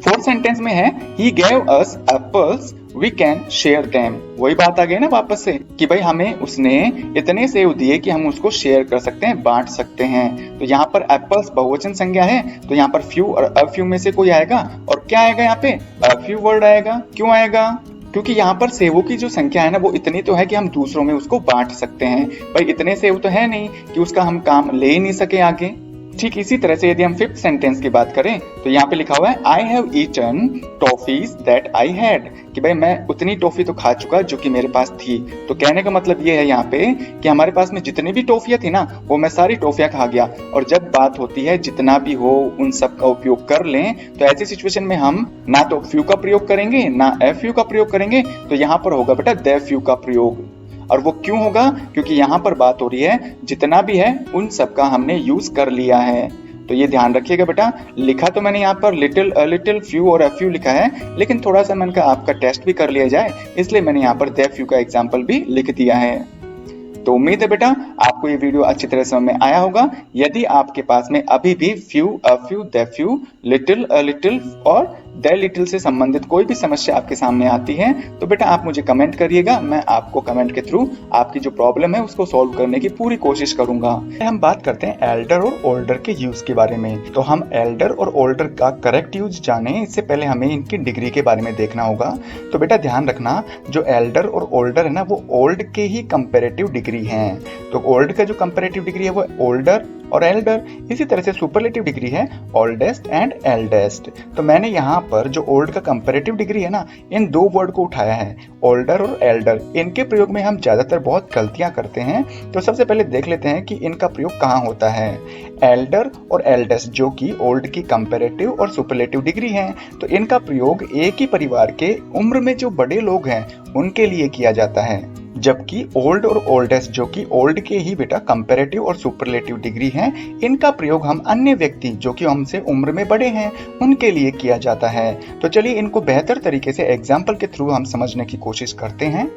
फोर्थ सेंटेंस में है he gave us apples we can share them. वही बात आ गई ना वापस से कि भाई हमें उसने इतने सेव दिए कि हम उसको शेयर कर सकते हैं, बांट सकते हैं। तो यहाँ पर एप्पल्स बहुवचन संज्ञा है, तो यहाँ पर फ्यू और अ फ्यू में से कोई आएगा, और क्या आएगा यहाँ पे, अ फ्यू वर्ड आएगा। क्यों आएगा, क्योंकि यहाँ पर सेवों की जो संख्या है ना वो इतनी तो है कि हम दूसरों में उसको बांट सकते हैं। भाई इतने सेव तो है नहीं कि उसका हम काम ले ही नहीं सके आगे। ठीक इसी तरह से यदि हम फिफ्थ सेंटेंस की बात करें तो यहाँ पे लिखा हुआ है I have eaten toffees that I had, कि भाई मैं उतनी टॉफी तो खा चुका जो कि मेरे पास थी। तो कहने का मतलब ये है यहाँ पे कि हमारे पास में जितनी भी टॉफियां थी ना वो मैं सारी टॉफियां खा गया। और जब बात होती है जितना भी हो उन सब का उपयोग कर लें, तो ऐसी सिचुएशन में हम ना तो फ्यू का प्रयोग करेंगे ना एफ यू का प्रयोग करेंगे, तो यहाँ पर होगा बेटा द फ्यू का प्रयोग। और वो क्यों होगा? क्योंकि यहाँ पर बात हो रही है जितना भी है उन सब का हमने यूज कर लिया है। तो ये ध्यान रखिएगा बेटा। लिखा तो मैंने यहाँ पर लिटिल लिटिल फ्यू और अ फ्यू लिखा है, लेकिन थोड़ा सा मैंने कहा आपका टेस्ट भी कर लिया जाए, इसलिए मैंने यहाँ पर द फ्यू का एग्जाम्पल भी लिख दिया है। तो उम्मीद है बेटा आपको ये वीडियो अच्छी तरह समझ में आया होगा। यदि आपके पास में अभी भी few, a few, the few, little, a little और द लिटिल से संबंधित कोई भी समस्या आपके सामने आती है तो बेटा आप मुझे कमेंट करिएगा। मैं आपको कमेंट के थ्रू आपकी जो प्रॉब्लम है उसको सॉल्व करने की पूरी कोशिश करूंगा। हम बात करते हैं एल्डर और ओल्डर के यूज के बारे में। तो हम एल्डर और ओल्डर का करेक्ट यूज जाने इससे पहले हमें इनकी डिग्री के बारे में देखना होगा। तो बेटा ध्यान रखना, जो एल्डर और ओल्डर है ना वो ओल्ड के ही कंपेरेटिव डिग्री हैं। तो ओल्ड का जो कंपेरेटिव डिग्री है वो ओल्डर और एल्डर। इसी तरह से सुपरलेटिव डिग्री है ओल्डेस्ट एंड एल्डेस्ट। तो मैंने यहाँ पर जो ओल्ड का कंपैरेटिव डिग्री है ना इन दो वर्ड को उठाया है, ओल्डर और एल्डर। इनके प्रयोग में हम ज्यादातर बहुत गलतियां करते हैं। तो सबसे पहले देख लेते हैं कि इनका प्रयोग कहाँ होता है। एल्डर और एल्डेस्ट जो कि ओल्ड की कंपैरेटिव और सुपरलेटिव डिग्री हैं, तो इनका प्रयोग एक ही परिवार के उम्र में जो बड़े लोग हैं उनके लिए किया जाता है। जबकि ओल्ड और ओल्डेस्ट जो कि ओल्ड के ही बेटा कंपैरेटिव और सुपरलेटिव डिग्री हैं, इनका प्रयोग हम अन्य व्यक्ति जो कि हमसे उम्र में बड़े हैं उनके लिए किया जाता है। तो चलिए इनको बेहतर तरीके से एग्जाम्पल के थ्रू हम समझने की कोशिश करते हैं।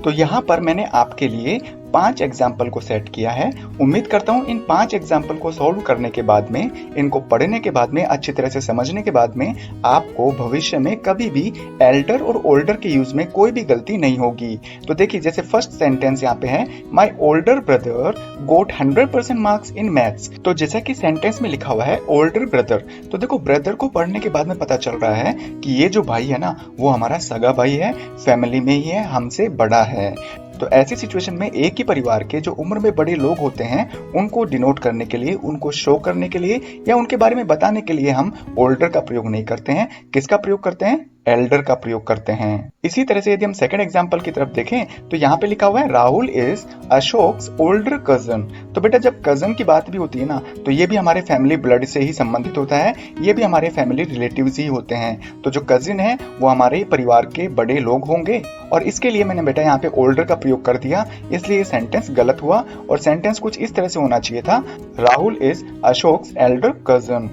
तो यहाँ पर मैंने आपके लिए 5 एग्जाम्पल को सेट किया है। उम्मीद करता हूँ इन 5 एग्जाम्पल को सॉल्व करने के बाद में, इनको पढ़ने के बाद में, अच्छी तरह से समझने के बाद में आपको भविष्य में कभी भी एल्डर और ओल्डर के यूज में कोई भी गलती नहीं होगी। तो देखिए जैसे फर्स्ट सेंटेंस यहाँ पे है my older brother got 100% marks in maths. तो जैसा कि सेंटेंस में लिखा हुआ है ओल्डर ब्रदर, तो देखो ब्रदर को पढ़ने के बाद में पता चल रहा है कि ये जो भाई है ना वो हमारा सगा भाई है, फैमिली में ही है, हमसे बड़ा है। तो ऐसी सिचुएशन में एक ही परिवार के जो उम्र में बड़े लोग होते हैं उनको डिनोट करने के लिए, उनको शो करने के लिए या उनके बारे में बताने के लिए हम ओल्डर का प्रयोग नहीं करते हैं। किसका प्रयोग करते हैं? एल्डर का प्रयोग करते हैं। इसी तरह से यदि हम सेकंड एग्जांपल की तरफ देखें तो यहाँ पे लिखा हुआ है Rahul is Ashoks older cousin. तो बेटा जब कजन की बात भी होती है ना तो ये भी हमारे फैमिली ब्लड से ही संबंधित होता है, ये भी हमारे फैमिली रिलेटिव्स ही होते हैं। तो जो कजिन है वो हमारे परिवार के बड़े लोग होंगे और इसके लिए मैंने बेटा यहाँ पे ओल्डर का प्रयोग कर दिया, इसलिए ये सेंटेंस गलत हुआ। और सेंटेंस कुछ इस तरह से होना चाहिए था Rahul is Ashoks Elder cousin.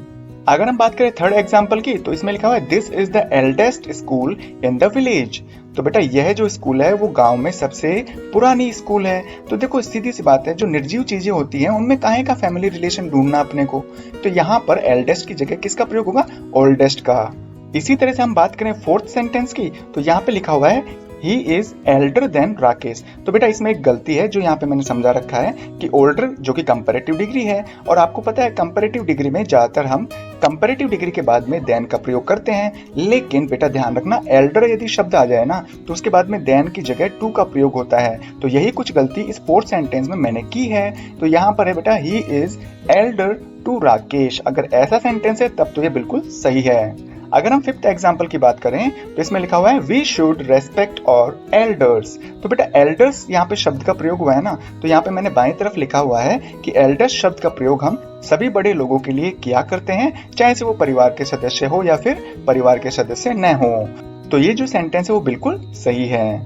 अगर हम बात करें थर्ड एग्जाम्पल की तो इसमें लिखा हुआ है this is the eldest school in the village. तो बेटा यह जो स्कूल है वो गांव में सबसे पुरानी स्कूल है। तो देखो सीधी सी बात है, जो निर्जीव चीजें होती हैं उनमें काहे का फैमिली रिलेशन ढूंढना अपने को। तो यहाँ पर एल्डेस्ट की जगह किसका प्रयोग होगा? ओल्डेस्ट का। इसी तरह से हम बात करें फोर्थ सेंटेंस की तो यहाँ पे लिखा हुआ है He is elder than Rakesh. तो बेटा इसमें एक गलती है जो यहाँ पे मैंने समझा रखा है कि ओल्डर जो कि कंपैरेटिव डिग्री है, और आपको पता है कंपैरेटिव डिग्री में ज्यादातर हम कंपैरेटिव डिग्री के बाद में देन का प्रयोग करते हैं। लेकिन बेटा ध्यान रखना एल्डर यदि शब्द आ जाए ना तो उसके बाद में देन की जगह टू का प्रयोग होता है। तो यही कुछ गलती इस फोर्थ सेंटेंस में मैंने की है। तो यहाँ पर है बेटा he is elder to Rakesh. अगर ऐसा सेंटेंस है तब तो ये बिल्कुल सही है। अगर हम फिफ्थ एग्जाम्पल की बात करें तो इसमें लिखा हुआ है वी शुड रेस्पेक्ट और एल्डर्स। तो बेटा एल्डर्स यहाँ पे शब्द का प्रयोग हुआ है ना, तो यहाँ पे मैंने बाएं तरफ लिखा हुआ है कि एल्डर्स शब्द का प्रयोग हम सभी बड़े लोगों के लिए किया करते हैं, चाहे से वो परिवार के सदस्य हो या फिर परिवार के सदस्य न हो। तो ये जो सेंटेंस है वो बिल्कुल सही है।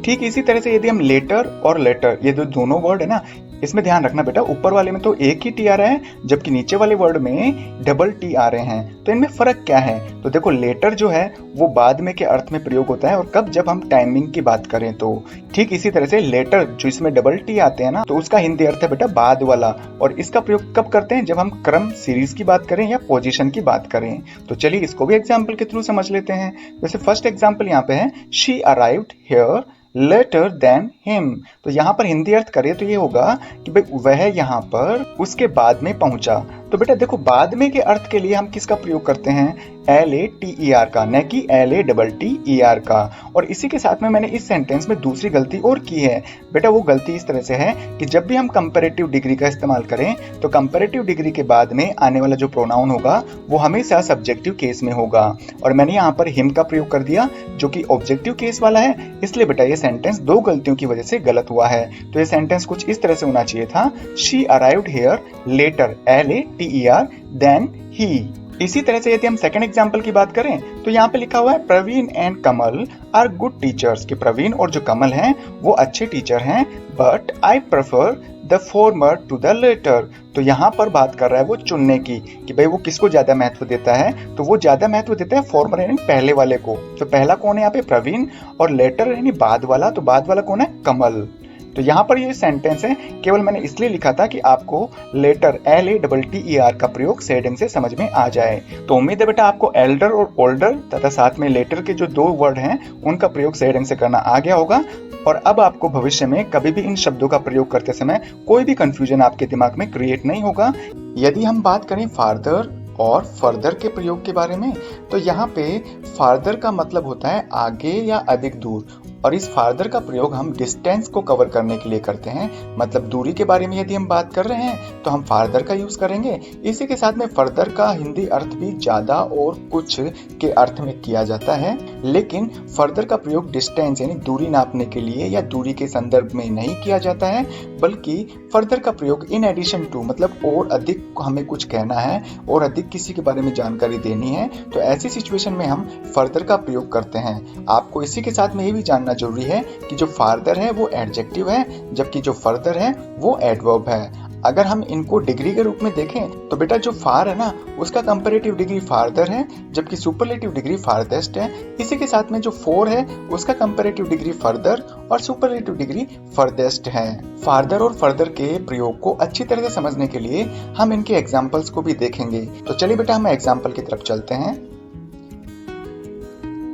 ठीक इसी तरह से यदि हम लेटर और लेटर, ये जो दोनों वर्ड है ना, इसमें ध्यान रखना बेटा ऊपर वाले में तो एक ही टी आ रहा है जबकि नीचे वाले वर्ड में डबल टी आ रहे हैं। तो इनमें फर्क क्या है? तो देखो लेटर जो है वो बाद में के अर्थ में प्रयोग होता है और कब, जब हम टाइमिंग की बात करें तो। ठीक इसी तरह से लेटर जो इसमें डबल टी आते हैं ना तो उसका हिंदी अर्थ है बेटा बाद वाला, और इसका प्रयोग कब करते हैं? जब हम क्रम सीरीज की बात करें या पोजीशन की बात करें। तो चलिए इसको भी एग्जाम्पल के थ्रू समझ लेते हैं। जैसे फर्स्ट एग्जाम्पल यहाँ पे है she arrived here later than him. तो यहाँ पर हिंदी अर्थ करें तो ये होगा कि भाई वह यहाँ पर उसके बाद में पहुंचा। तो बेटा देखो बाद में के अर्थ के लिए हम किसका प्रयोग करते हैं? LATER का, न कि LATTER का। और इसी के साथ में मैंने इस सेंटेंस में दूसरी गलती और की है। बेटा वो गलती इस तरह से है कि जब भी हम कंपैरेटिव डिग्री का इस्तेमाल करें तो कंपैरेटिव डिग्री के बाद में आने वाला जो प्रोनाउन होगा वो हमेशा सब्जेक्टिव केस में होगा। और मैंने यहाँ पर हिम का प्रयोग कर दिया जो कि ऑब्जेक्टिव केस वाला है, इसलिए बेटा ये सेंटेंस दो गलतियों की वजह से गलत हुआ है। तो ये सेंटेंस कुछ इस तरह से होना चाहिए था, she arrived here later LATER than he. इसी तरह से यदि हम सेकंड एग्जांपल की बात करें तो यहाँ पे लिखा हुआ है Praveen and Kamal are good teachers, कि प्रवीण और जो कमल हैं वो अच्छे टीचर हैं, but I prefer the former to the latter. तो यहाँ पर बात कर रहा है वो चुनने की कि भाई वो किसको ज्यादा महत्व देता है, तो वो ज्यादा महत्व देता है फॉर्मर यानी पहले वाले को। तो पहला कौन है यहाँ पे प्रवीण, और लेटर यानी बाद वाला, तो बाद वाला कौन है कमल। तो यहाँ पर ये सेंटेंस है केवल मैंने इसलिए लिखा था कि आपको लेटर LATTER का प्रयोग सही ढंग से समझ में आ जाए। तो उम्मीद है बेटा आपको एल्डर और ओल्डर तथा साथ में लेटर के जो दो वर्ड हैं उनका प्रयोग सही ढंग से करना आ गया होगा। और अब आपको भविष्य में कभी भी इन शब्दों का प्रयोग करते समय कोई भी कंफ्यूजन आपके दिमाग में क्रिएट नहीं होगा। यदि हम बात करें फार्दर और फर्दर के प्रयोग के बारे में, तो यहाँ पे फार्दर का मतलब होता है आगे या अधिक दूर, और इस फार्दर का प्रयोग हम डिस्टेंस को कवर करने के लिए करते हैं। मतलब दूरी के बारे में यदि हम बात कर रहे हैं तो हम फार्दर का यूज करेंगे। इसी के साथ में फर्दर का हिंदी अर्थ भी ज्यादा और कुछ के अर्थ में किया जाता है, लेकिन फर्दर का प्रयोग डिस्टेंस यानी दूरी नापने के लिए या दूरी के संदर्भ में नहीं किया जाता है, बल्कि फर्दर का प्रयोग इन एडिशन टू, मतलब और अधिक हमें कुछ कहना है और अधिक किसी के बारे में जानकारी देनी है, तो ऐसी सिचुएशन में हम फर्दर का प्रयोग करते हैं। आपको इसी के साथ में ये भी जानना जरूरी है कि जो फार्दर है वो एडजेक्टिव है, जबकि जो फर्दर है वो एडवर्ब है। अगर हम इनको डिग्री के रूप में देखें तो बेटा जो फार है ना उसका कंपैरेटिव डिग्री फार्दर है, जबकि सुपरलेटिव डिग्री फारदेस्ट है। इसी के साथ में जो फोर है उसका कंपैरेटिव डिग्री फर्दर और सुपरलेटिव डिग्री फर्देस्ट है। फार्दर और फर्दर के प्रयोग को अच्छी तरह से समझने के लिए हम इनके एग्जाम्पल्स को भी देखेंगे। तो चलिए बेटा हम एग्जाम्पल की तरफ चलते हैं।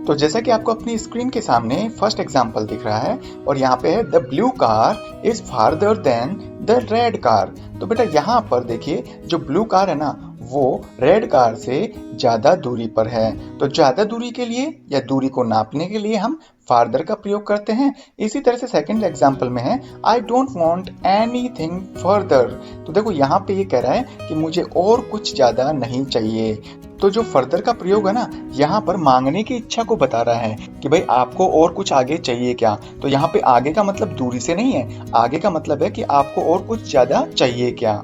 तो जैसा कि आपको अपनी स्क्रीन के सामने फर्स्ट एग्जांपल दिख रहा है और यहाँ पे है the blue car is farther than the red car. तो बेटा यहाँ पर देखिए जो ब्लू कार है ना वो रेड कार से ज्यादा दूरी पर है। तो ज्यादा दूरी के लिए या दूरी को नापने के लिए हम फार्दर का प्रयोग करते हैं। इसी तरह से सेकंड एग्जांपल में है I don't want anything further. तो देखो यहाँ पे ये कह रहा है कि मुझे और कुछ ज्यादा नहीं चाहिए। तो जो फर्दर का प्रयोग है ना यहाँ पर मांगने की इच्छा को बता रहा है कि भाई आपको और कुछ आगे चाहिए क्या। तो यहाँ पे आगे का मतलब दूरी से नहीं है, आगे का मतलब है कि आपको और कुछ ज्यादा चाहिए क्या।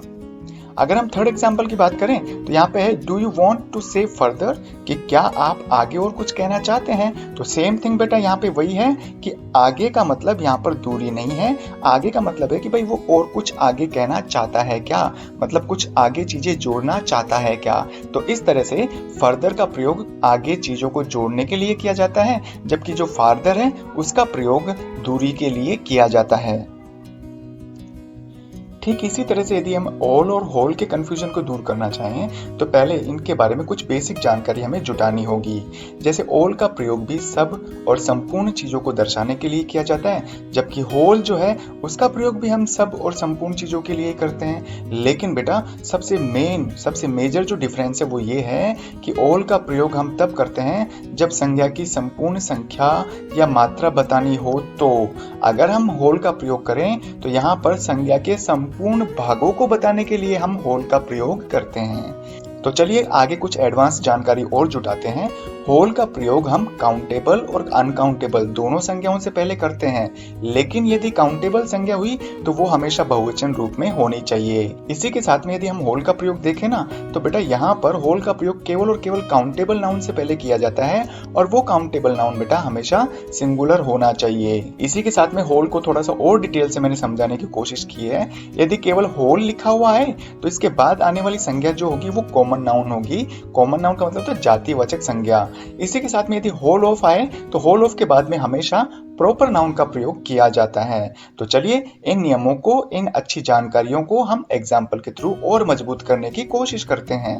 अगर हम थर्ड एग्जांपल की बात करें तो यहाँ पे है डू यू वांट टू से फर्दर, कि क्या आप आगे और कुछ कहना चाहते हैं। तो सेम थिंग बेटा यहाँ पे वही है कि आगे का मतलब यहाँ पर दूरी नहीं है, आगे का मतलब है कि भाई वो और कुछ आगे कहना चाहता है क्या, मतलब कुछ आगे चीजें जोड़ना चाहता है क्या। तो इस तरह से फर्दर का प्रयोग आगे चीजों को जोड़ने के लिए किया जाता है, जबकि जो फार्दर है उसका प्रयोग दूरी के लिए किया जाता है। ठीक इसी तरह से यदि हम ऑल और होल के कंफ्यूजन को दूर करना चाहें तो पहले इनके बारे में कुछ बेसिक जानकारी हमें जुटानी होगी। जैसे ऑल का प्रयोग भी सब और संपूर्ण चीजों को दर्शाने के लिए किया जाता है, जबकि होल जो है उसका प्रयोग भी हम सब और संपूर्ण चीजों के लिए करते हैं। लेकिन बेटा सबसे मेजर जो डिफरेंस है वो ये है कि ऑल का प्रयोग हम तब करते हैं जब संज्ञा की संपूर्ण संख्या या मात्रा बतानी हो। तो अगर हम होल का प्रयोग करें तो यहाँ पर संज्ञा के पूर्ण भागों को बताने के लिए हम होल का प्रयोग करते हैं। तो चलिए आगे कुछ एडवांस जानकारी और जुटाते हैं। होल का प्रयोग हम काउंटेबल और अनकाउंटेबल दोनों संज्ञाओं से पहले करते हैं, लेकिन यदि काउंटेबल संज्ञा हुई तो वो हमेशा बहुवचन रूप में होनी चाहिए। इसी के साथ में यदि हम होल का प्रयोग देखें ना तो बेटा यहाँ पर होल का प्रयोग केवल और केवल काउंटेबल नाउन से पहले किया जाता है, और वो काउंटेबल नाउन बेटा हमेशा सिंगुलर होना चाहिए। इसी के साथ में होल को थोड़ा सा और डिटेल से मैंने समझाने की कोशिश की है। यदि केवल होल लिखा हुआ है तो इसके बाद आने वाली संज्ञा जो होगी वो कॉमन नाउन होगी। कॉमन नाउन का मतलब तो जातिवाचक संज्ञा। इसी के साथ में यदि होल ऑफ आए तो होल ऑफ के बाद में हमेशा प्रॉपर नाउन का प्रयोग किया जाता है। तो चलिए इन नियमों को, इन अच्छी जानकारियों को हम एग्जाम्पल के थ्रू और मजबूत करने की कोशिश करते हैं।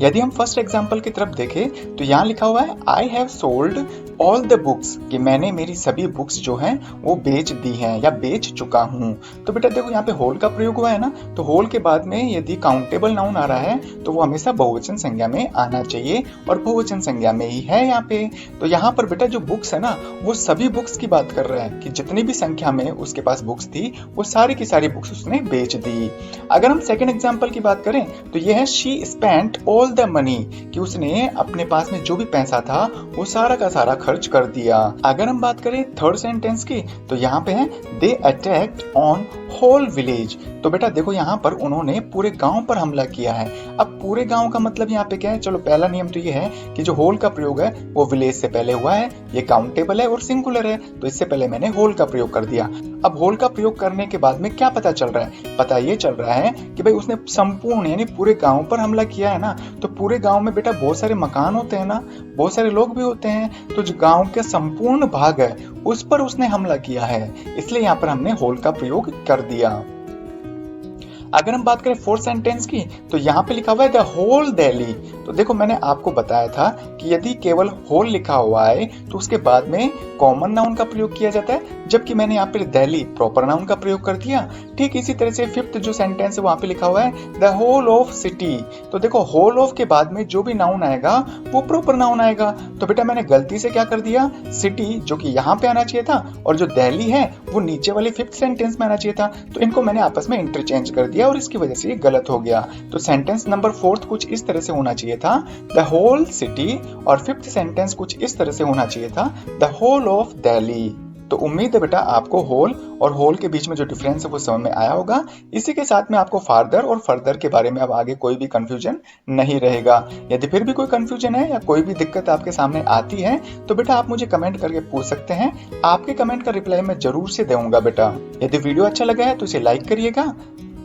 यदि हम फर्स्ट एग्जाम्पल की तरफ देखें तो यहाँ लिखा हुआ है I have sold all the books, कि मैंने मेरी सभी बुक्स जो हैं वो बेच दी हैं या बेच चुका हूँ। तो बेटा देखो यहाँ पे होल का प्रयोग हुआ है ना, तो होल के बाद में यदि काउंटेबल नाउन आ रहा है तो वो हमेशा बहुवचन संज्ञा में आना चाहिए और बहुवचन संज्ञा में ही है यहाँ पे। तो यहाँ पर बेटा जो बुक्स है ना वो सभी बुक्स की बात कर रहा है कि जितनी भी संख्या में उसके पास बुक्स थी वो सारी की सारी बुक्स उसने बेच दी। अगर हम सेकंड एग्जांपल की बात करें तो ये है she spent all the money, कि उसने अपने पास में जो भी पैसा था वो सारा का सारा खर्च कर दिया। अगर हम बात करें थर्ड सेंटेंस की तो यहाँ पे है दे अटैक्ड ऑन होल विलेज। तो बेटा देखो यहाँ पर उन्होंने पूरे गांव पर हमला किया है। अब पूरे गांव का मतलब यहाँ पे क्या है, चलो पहला नियम तो ये है कि जो होल का प्रयोग है वो विलेज से पहले हुआ है, ये काउंटेबल है और सिंगुलर है, तो इससे पहले मैंने होल का प्रयोग कर दिया। अब होल का प्रयोग करने के बाद में क्या पता चल रहा है, पता ये चल रहा है कि भाई उसने संपूर्ण यानी पूरे गांव पर हमला किया है ना, तो पूरे गांव में बेटा बहुत सारे मकान होते हैं ना, बहुत सारे लोग भी होते हैं, तो जो गांव का संपूर्ण भाग है उस पर उसने हमला किया है, इसलिए यहाँ पर हमने होल का प्रयोग कर दिया। अगर हम बात करें फोर्थ सेंटेंस की तो यहाँ पे लिखा हुआ है द होल दिल्ली। तो देखो मैंने आपको बताया था कि यदि केवल होल लिखा हुआ है तो उसके बाद में कॉमन नाउन का प्रयोग किया जाता है, जबकि मैंने यहाँ पे दिल्ली प्रॉपर नाउन का प्रयोग कर दिया। ठीक इसी तरह से फिफ्थ जो सेंटेंस है वहां पे लिखा हुआ है द होल ऑफ सिटी। तो देखो होल ऑफ के बाद में जो भी नाउन आएगा वो प्रॉपर नाउन आएगा, तो बेटा मैंने गलती से क्या कर दिया, सिटी जो कि यहाँ पे आना चाहिए था और जो दिल्ली है वो नीचे वाले फिफ्थ सेंटेंस में आना चाहिए था, तो इनको मैंने आपस में इंटरचेंज कर दिया और इसकी वजह से ये गलत हो गया। तो सेंटेंस नंबर फोर्थ कुछ इस तरह से होना चाहिए था द होल सिटी, और फिफ्थ सेंटेंस कुछ इस तरह से होना चाहिए था द होल ऑफ दिल्ली। तो उम्मीद है बेटा आपको होल और होल के बीच में जो डिफरेंस है वो समझ में आया होगा। इसी के साथ में आपको फादर और फर्दर के बारे में अब आगे कोई भी कंफ्यूजन नहीं रहेगा। यदि फिर भी कोई कंफ्यूजन है या कोई भी दिक्कत आपके सामने आती है तो बेटा आप मुझे कमेंट करके पूछ सकते हैं, आपके कमेंट का रिप्लाई मैं जरूर से दूंगा बेटा। यदि वीडियो अच्छा लगा है तो इसे लाइक करिएगा,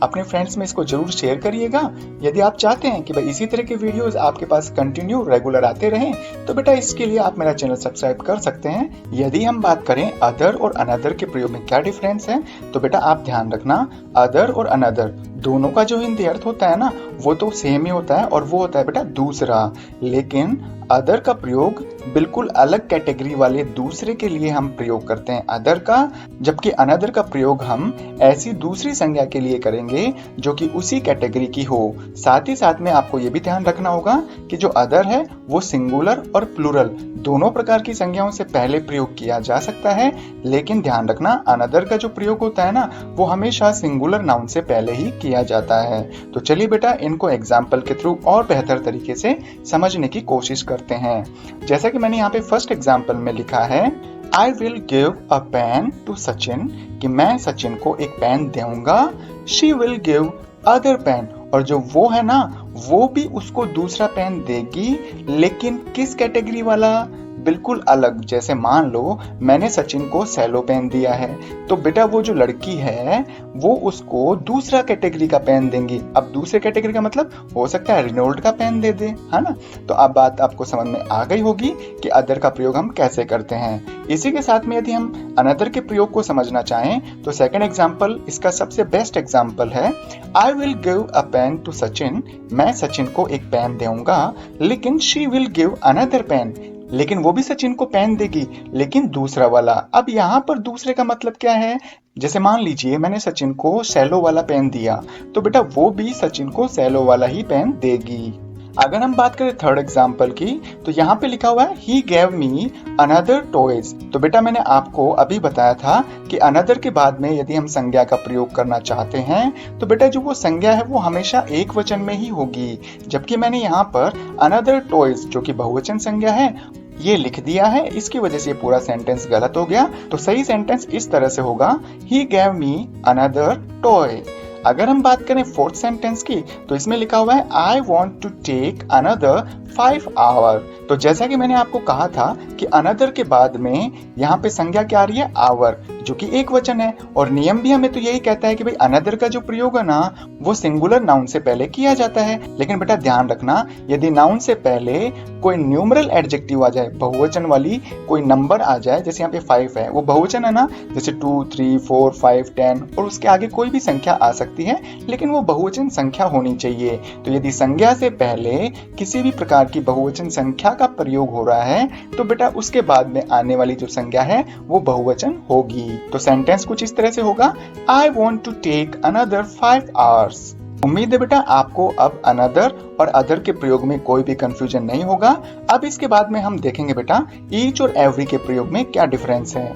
अपने फ्रेंड्स में इसको जरूर शेयर करिएगा। यदि आप चाहते हैं कि भाई इसी तरह के वीडियोस आपके पास कंटिन्यू रेगुलर आते रहें तो बेटा इसके लिए आप मेरा चैनल सब्सक्राइब कर सकते हैं। यदि हम बात करें अदर और अनदर के प्रयोग में क्या डिफरेंस है तो बेटा आप ध्यान रखना, अदर और अनदर दोनों का जो हिंदी अर्थ होता है ना वो तो सेम ही होता है और वो होता है बेटा दूसरा, लेकिन अदर का प्रयोग बिल्कुल अलग कैटेगरी वाले दूसरे के लिए हम प्रयोग करते हैं अदर का, जबकि अनदर का प्रयोग हम ऐसी दूसरी संज्ञा के लिए करेंगे जो कि उसी कैटेगरी की हो। साथ ही साथ में आपको ये भी ध्यान रखना होगा कि जो अदर है वो सिंगुलर और प्लूरल दोनों प्रकार की संज्ञाओं से पहले प्रयोग किया जा सकता है, लेकिन ध्यान रखना अनदर का जो प्रयोग होता है ना वो हमेशा सिंगुलर नाउन से पहले ही किया जाता है। तो चलिए बेटा इनको एग्जाम्पल के थ्रू और बेहतर तरीके से समझने की कोशिश करते हैं। जैसा कि मैंने यहाँ पे फर्स्ट एग्जाम्पल में लिखा है I will give a pen to Sachin, कि मैं सचिन को एक पेन दूंगा। She will give other pen, और जो वो है ना वो भी उसको दूसरा पेन देगी, लेकिन किस कैटेगरी वाला, बिल्कुल अलग। जैसे मान लो मैंने सचिन को सेलो पेन दिया है तो बेटा वो जो लड़की है वो उसको दूसरा कैटेगरी का पेन देंगी। अब दूसरे कैटेगरी का मतलब हो सकता है रिनोल्ड का पेन दे दे, है ना। तो अब बात आपको समझ में आ गई होगी कि अदर का प्रयोग हम कैसे करते हैं। इसी के साथ में यदि हम अनदर के प्रयोग को समझना चाहें तो सेकंड एग्जाम्पल इसका सबसे बेस्ट एग्जाम्पल है I will give a pen to Sachin, मैं सचिन को एक पेन दूंगा, लेकिन she will give another pen, लेकिन वो भी सचिन को पेन देगी लेकिन दूसरा वाला। अब यहाँ पर दूसरे का मतलब क्या है, जैसे मान लीजिए मैंने सचिन को सेलो वाला पेन दिया तो बेटा वो भी सचिन को सेलो वाला ही पेन देगी। अगर हम बात करें थर्ड एग्जाम्पल की तो यहाँ पे लिखा हुआ है he gave me another toys. तो बेटा मैंने आपको अभी बताया था कि अनदर के बाद में यदि हम संज्ञा का प्रयोग करना चाहते हैं तो बेटा जो वो संज्ञा है वो हमेशा एक वचन में ही होगी, जबकि मैंने यहाँ पर अनदर टॉयज जो कि बहुवचन संज्ञा है ये लिख दिया है, इसकी वजह से पूरा सेंटेंस गलत हो गया। तो सही सेंटेंस इस तरह से होगा he gave me another toy. अगर हम बात करें फोर्थ सेंटेंस की तो इसमें लिखा हुआ है I want to take another 5 hour. तो जैसा कि मैंने आपको कहा था कि अनदर के बाद में यहाँ पे संज्ञा क्या आ रही है, आवर, जो कि एक वचन है। और नियम भी हमें तो यही कहता है कि भाई अनदर का जो प्रयोग है ना वो सिंगुलर नाउन से पहले किया जाता है। लेकिन बेटा ध्यान रखना, यदि नाउन से पहले कोई न्यूमरल एडजेक्टिव आ जाए, बहुवचन वाली कोई नंबर आ जाए, जैसे यहाँ पे 5 है, वो बहुवचन है ना, जैसे 2, 3, 4, 5, 10 और उसके आगे कोई भी संख्या आ सकती है, लेकिन वो बहुवचन संख्या होनी चाहिए। तो यदि संज्ञा से पहले किसी भी प्रकार की बहुवचन संख्या का प्रयोग हो रहा है तो बेटा उसके बाद में आने वाली जो संज्ञा है वो बहुवचन होगी। तो सेंटेंस कुछ इस तरह से होगा, I want to take another 5 hours। उम्मीद है बेटा आपको अब अनदर और अदर के प्रयोग में कोई भी कंफ्यूजन नहीं होगा। अब इसके बाद में हम देखेंगे बेटा ईच और एवरी के प्रयोग में क्या डिफरेंस है।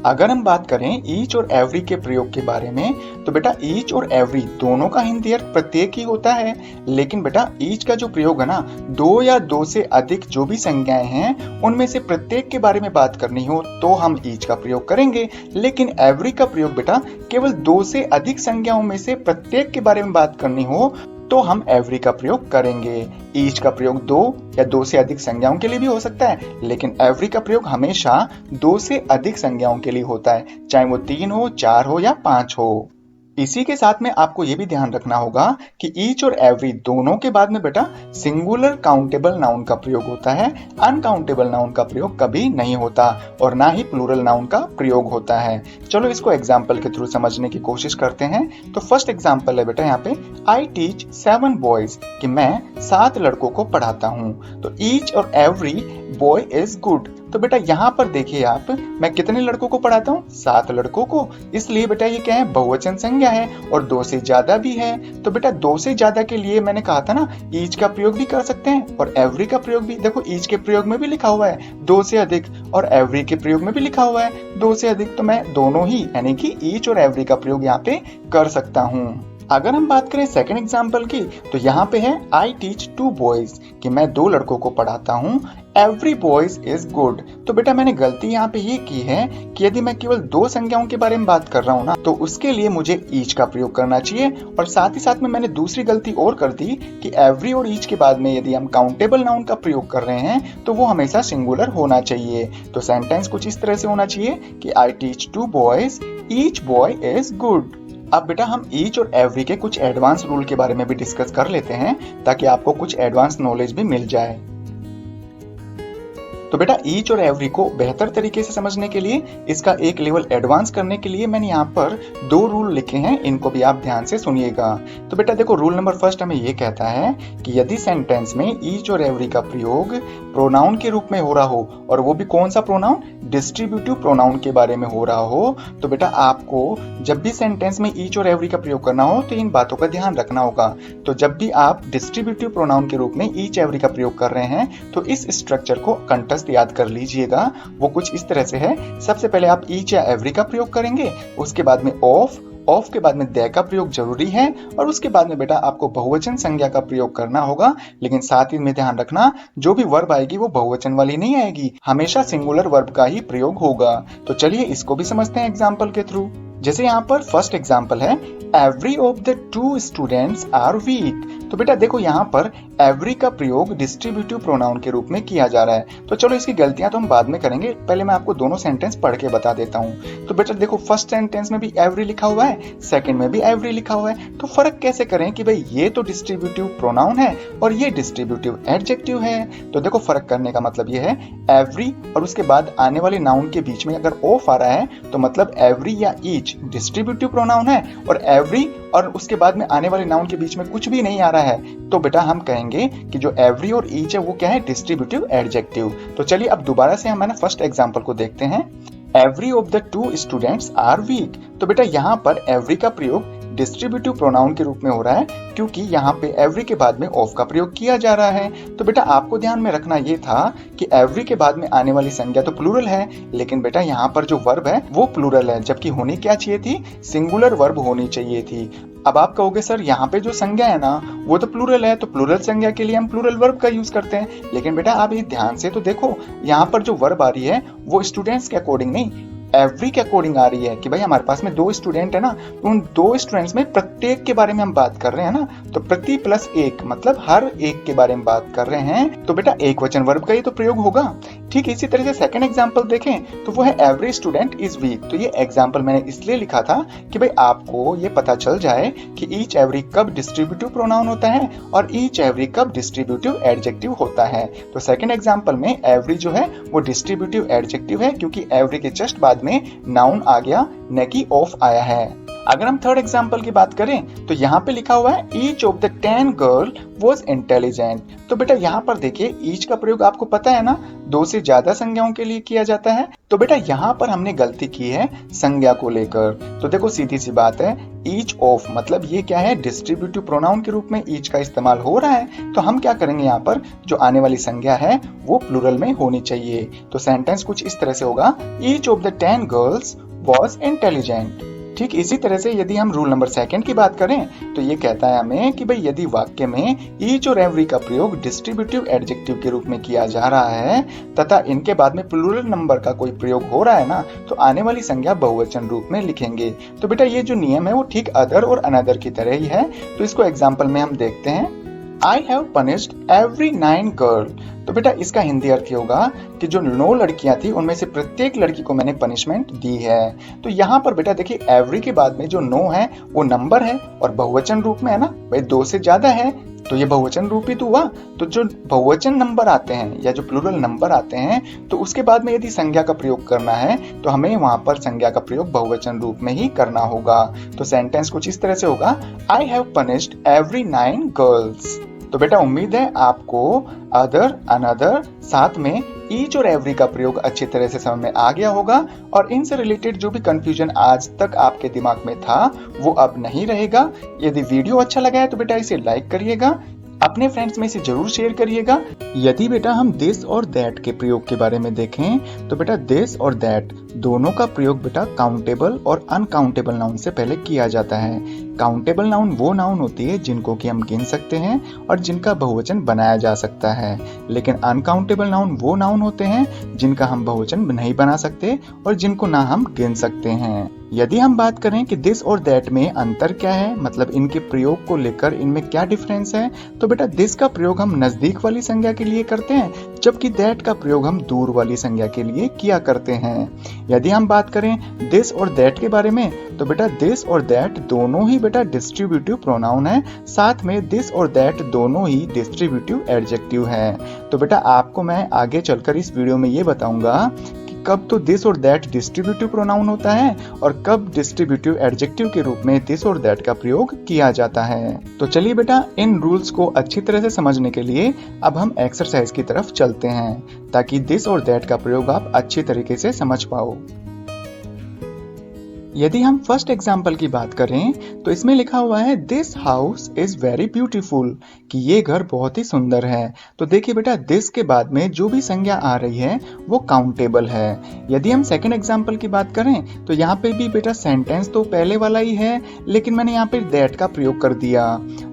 अगर हम बात करें ईच और एवरी के प्रयोग के बारे में तो बेटा ईच और एवरी दोनों का हिंदी अर्थ प्रत्येक ही होता है। लेकिन बेटा ईच का जो प्रयोग है ना, 2 या 2 से अधिक जो भी संज्ञाएं हैं उनमें से प्रत्येक के बारे में बात करनी हो तो हम ईच का प्रयोग करेंगे। लेकिन एवरी का प्रयोग बेटा केवल 2 से अधिक संज्ञाओं में से प्रत्येक के बारे में बात करनी हो तो हम एवरी का प्रयोग करेंगे। ईच का प्रयोग 2 या 2 से अधिक संज्ञाओं के लिए भी हो सकता है, लेकिन एवरी का प्रयोग हमेशा 2 से अधिक संज्ञाओं के लिए होता है, चाहे वो 3 हो, 4 हो या 5 हो। इसी के साथ में आपको ये भी ध्यान रखना होगा कि ईच और एवरी दोनों के बाद में बेटा सिंगुलर काउंटेबल नाउन का प्रयोग होता है, अनकाउंटेबल नाउन का प्रयोग कभी नहीं होता और ना ही प्लूरल नाउन का प्रयोग होता है। चलो इसको एग्जाम्पल के थ्रू समझने की कोशिश करते हैं। तो फर्स्ट एग्जाम्पल है बेटा यहाँ पे, आई टीच 7 boys, कि मैं 7 लड़कों को पढ़ाता हूँ। तो ईच और एवरी बॉय इज गुड। तो बेटा यहाँ पर देखिए आप, मैं कितने लड़कों को पढ़ाता हूँ? 7 लड़कों को। इसलिए बेटा ये क्या है? बहुवचन संज्ञा है और 2 से ज्यादा भी है। तो बेटा 2 से ज्यादा के लिए मैंने कहा था ना ईच का प्रयोग भी कर सकते हैं और एवरी का प्रयोग भी। देखो ईच के प्रयोग में भी लिखा हुआ है 2 से अधिक और एवरी के प्रयोग में भी लिखा हुआ है 2 से अधिक। तो मैं दोनों ही यानी कि ईच और एवरी का प्रयोग यहाँ पे कर सकता हूँ। अगर हम बात करें सेकंड एग्जाम्पल की तो यहाँ पे है आई टीच 2 boys, कि मैं 2 लड़कों को पढ़ाता हूँ। Every boys is good. तो बेटा मैंने गलती यहाँ पे ये की है कि यदि मैं केवल 2 संज्ञाओं के बारे में बात कर रहा हूँ ना तो उसके लिए मुझे ईच का प्रयोग करना चाहिए। और साथ ही साथ में मैंने दूसरी गलती और कर दी कि एवरी और ईच के बाद में यदि हम काउंटेबल नाउन का प्रयोग कर रहे हैं तो वो हमेशा सिंगुलर होना चाहिए। तो सेंटेंस कुछ इस तरह से होना चाहिए कि I teach 2 boys, each boy is good. अब बेटा हम ईच और एवरी के कुछ एडवांस रूल के बारे में भी डिस्कस कर लेते हैं ताकि आपको कुछ एडवांस नॉलेज भी मिल जाए। तो बेटा ईच और एवरी को बेहतर तरीके से समझने के लिए, इसका एक लेवल एडवांस करने के लिए मैंने यहाँ पर 2 रूल लिखे हैं, इनको भी आप ध्यान से सुनिएगा। तो बेटा देखो रूल नंबर फर्स्ट हमें ये कहता है कि यदि सेंटेंस में ईच और एवरी का प्रयोग प्रोनाउन के रूप में हो रहा हो और वो भी कौन सा प्रोनाउन? डिस्ट्रीब्यूटिव प्रोनाउन के बारे में हो रहा हो, तो बेटा आपको जब भी सेंटेंस में ईच और एवरी का प्रयोग करना हो तो इन बातों का ध्यान रखना होगा। तो जब भी आप डिस्ट्रीब्यूटिव प्रोनाउन के रूप में ईच एवरी का प्रयोग कर रहे हैं तो इस स्ट्रक्चर को कंठस्थ याद कर लीजिएगा। वो कुछ इस तरह से है, सबसे पहले आप ईच या एवरी का प्रयोग करेंगे, उसके बाद में ऑफ के बाद में दे का प्रयोग जरूरी है और उसके बाद में बेटा आपको बहुवचन संज्ञा का प्रयोग करना होगा। लेकिन साथ ही में ध्यान रखना जो भी वर्ब आएगी वो बहुवचन वाली नहीं आएगी, हमेशा सिंगुलर वर्ब का ही प्रयोग होगा। तो चलिए इसको भी समझते हैं एग्जाम्पल के थ्रू। जैसे यहाँ पर फर्स्ट एग्जाम्पल है, every of the 2 students are weak. तो बेटा देखो यहाँ पर एवरी का प्रयोग डिस्ट्रीब्यूटिव प्रोनाउन के रूप में किया जा रहा है। तो चलो इसकी गलतियां तो हम बाद में करेंगे, पहले मैं आपको दोनों सेंटेंस पढ़ के बता देता हूँ। तो बेटा देखो फर्स्ट सेंटेंस में भी एवरी लिखा हुआ है, सेकंड में भी एवरी लिखा हुआ है। तो फर्क कैसे करें कि भाई ये तो डिस्ट्रीब्यूटिव प्रोनाउन है और ये डिस्ट्रीब्यूटिव एडजेक्टिव है। तो देखो फर्क करने का मतलब ये है, एवरी और उसके बाद आने वाले नाउन के बीच में अगर ऑफ आ रहा है तो मतलब एवरी या ईच डिस्ट्रीब्यूटिव प्रोनाउन है और एवरी और उसके बाद में आने वाले नाउन के बीच में कुछ भी नहीं आ रहा है तो बेटा हम कहेंगे कि जो एवरी और ईच है वो क्या है? Distributive adjective. तो चलिए अब दोबारा से हम फर्स्ट एग्जांपल को देखते हैं। Every of the 2 students are weak. तो बेटा यहाँ पर एवरी का प्रयोग डिस्ट्रीब्यूटिव प्रोनाउन के रूप में हो रहा है क्योंकि यहाँ पे एवरी के बाद में ऑफ का प्रयोग किया जा रहा है। तो बेटा आपको ध्यान में रखना ये था कि एवरी के बाद में आने वाली संज्ञा तो प्लूरल है, लेकिन बेटा यहाँ पर जो वर्ब है वो प्लूरल है, जबकि होनी क्या चाहिए थी? सिंगुलर वर्ब होनी चाहिए थी। अब आप कहोगे सर यहाँ पे जो संज्ञा है ना वो तो प्लूरल है, तो प्लूरल संज्ञा के लिए हम प्लूरल वर्ब का यूज करते हैं। लेकिन बेटा आप ये ध्यान से तो देखो, यहाँ पर जो वर्ब आ रही है वो स्टूडेंट्स के अकॉर्डिंग नहीं, एवरी के अकॉर्डिंग आ रही है कि भाई हमारे पास में 2 स्टूडेंट है ना, तो उन 2 स्टूडेंट्स में प्रत्येक के बारे में हम बात कर रहे हैं ना, तो प्रति प्लस एक मतलब हर एक के बारे में बात कर रहे हैं, तो बेटा एक वचन वर्ब का ही तो प्रयोग होगा। ठीक इसी तरह से सेकंड एग्जांपल देखें तो वो है एवरी स्टूडेंट इज वीक। तो ये एग्जांपल मैंने इसलिए लिखा था कि भाई आपको ये पता चल जाए कि ईच एवरी कब डिस्ट्रीब्यूटिव प्रोनाउन होता है और ईच एवरी कब डिस्ट्रीब्यूटिव एडजेक्टिव होता है। तो सेकंड एग्जांपल में एवरी जो है वो डिस्ट्रीब्यूटिव एडजेक्टिव है, क्योंकि एवरी के जस्ट बाद में नाउन आ गया, न कि ऑफ आया है। अगर हम थर्ड एग्जांपल की बात करें तो यहाँ पे लिखा हुआ है each of the 10 girl was intelligent. तो बेटा यहाँ पर देखिए ईच का प्रयोग आपको पता है ना, 2 से ज्यादा संज्ञाओं के लिए किया जाता है। तो बेटा यहाँ पर हमने गलती की है संज्ञा को लेकर। तो देखो सीधी सी बात है, ईच ऑफ मतलब ये क्या है, डिस्ट्रीब्यूटिव प्रोनाउन के रूप में ईच का इस्तेमाल हो रहा है। तो हम क्या करेंगे, यहाँ पर जो आने वाली संज्ञा है वो प्लूरल में होनी चाहिए। तो सेंटेंस कुछ इस तरह से होगा, each of the 10 girls was intelligent. ठीक इसी तरह से यदि हम रूल नंबर 2 की बात करें तो ये कहता है हमें कि भाई यदि वाक्य में ईच और एवरी का प्रयोग डिस्ट्रीब्यूटिव एडजेक्टिव के रूप में किया जा रहा है तथा इनके बाद में प्लूरल नंबर का कोई प्रयोग हो रहा है ना, तो आने वाली संज्ञा बहुवचन रूप में लिखेंगे। तो बेटा ये जो नियम है वो ठीक अदर और अनदर की तरह ही है। तो इसको एग्जाम्पल में हम देखते हैं। I have punished every 9 girl। तो बेटा इसका हिंदी अर्थ होगा कि जो 9 लड़कियां थी उनमें से प्रत्येक लड़की को मैंने पनिशमेंट दी है। तो यहाँ पर बेटा देखिए एवरी के बाद में जो 9 है वो नंबर है और बहुवचन रूप में है ना, भाई 2 से ज्यादा है तो ये बहुवचन रूप ही तो हुआ। तो जो बहुवचन नंबर आते हैं या जो प्लूरल नंबर आते हैं तो उसके बाद में यदि संज्ञा का प्रयोग करना है तो हमें वहां पर संज्ञा का प्रयोग बहुवचन रूप में ही करना होगा। तो सेंटेंस कुछ इस तरह से होगा, I have punished every 9 girls। तो बेटा उम्मीद है आपको अदर अनदर साथ में ईच और एवरी का प्रयोग अच्छी तरह से समझ में आ गया होगा और इनसे रिलेटेड जो भी कंफ्यूजन आज तक आपके दिमाग में था वो अब नहीं रहेगा। यदि वीडियो अच्छा लगा है तो बेटा इसे लाइक करिएगा, अपने फ्रेंड्स में इसे जरूर शेयर करिएगा। यदि बेटा हम दिस और दैट के प्रयोग के बारे में देखें तो बेटा दिस और दैट दोनों का प्रयोग बेटा काउंटेबल और अनकाउंटेबल नाउन से पहले किया जाता है। काउंटेबल नाउन वो नाउन होती है जिनको कि हम गिन सकते हैं और जिनका बहुवचन बनाया जा सकता है, लेकिन अनकाउंटेबल नाउन वो नाउन होते हैं जिनका हम बहुवचन नहीं बना सकते और जिनको ना हम गिन सकते हैं। यदि हम बात करें कि दिस और दैट में अंतर क्या है, मतलब इनके प्रयोग को लेकर इनमें क्या डिफरेंस है, तो बेटा दिस का प्रयोग हम नजदीक वाली संज्ञा के लिए करते हैं जबकि दैट का प्रयोग हम दूर वाली संज्ञा के लिए किया करते हैं। यदि हम बात करें दिस और दैट के बारे में तो बेटा दिस और दैट दोनों ही बेटा डिस्ट्रीब्यूटिव प्रोनाउन है, साथ में दिस और दैट दोनों ही डिस्ट्रीब्यूटिव एडजेक्टिव है। तो बेटा आपको मैं आगे चलकर इस वीडियो में ये बताऊंगा कब तो दिस और दैट डिस्ट्रीब्यूटिव प्रोनाउन होता है और कब डिस्ट्रीब्यूटिव एडजेक्टिव के रूप में दिस और दैट का प्रयोग किया जाता है। तो चलिए बेटा इन रूल्स को अच्छी तरह से समझने के लिए अब हम एक्सरसाइज की तरफ चलते हैं ताकि दिस और दैट का प्रयोग आप अच्छी तरीके से समझ पाओ। यदि हम फर्स्ट एग्जाम्पल की बात करें तो इसमें लिखा हुआ है this house is very beautiful, कि ये घर बहुत ही सुंदर है। तो देखिए बेटा दिस के बाद में जो भी संज्ञा आ रही है वो काउंटेबल है। यदि हम सेकंड एग्जाम्पल की बात करें तो यहाँ पे भी बेटा सेंटेंस तो पहले वाला ही है लेकिन मैंने यहाँ पे दैट का प्रयोग कर दिया।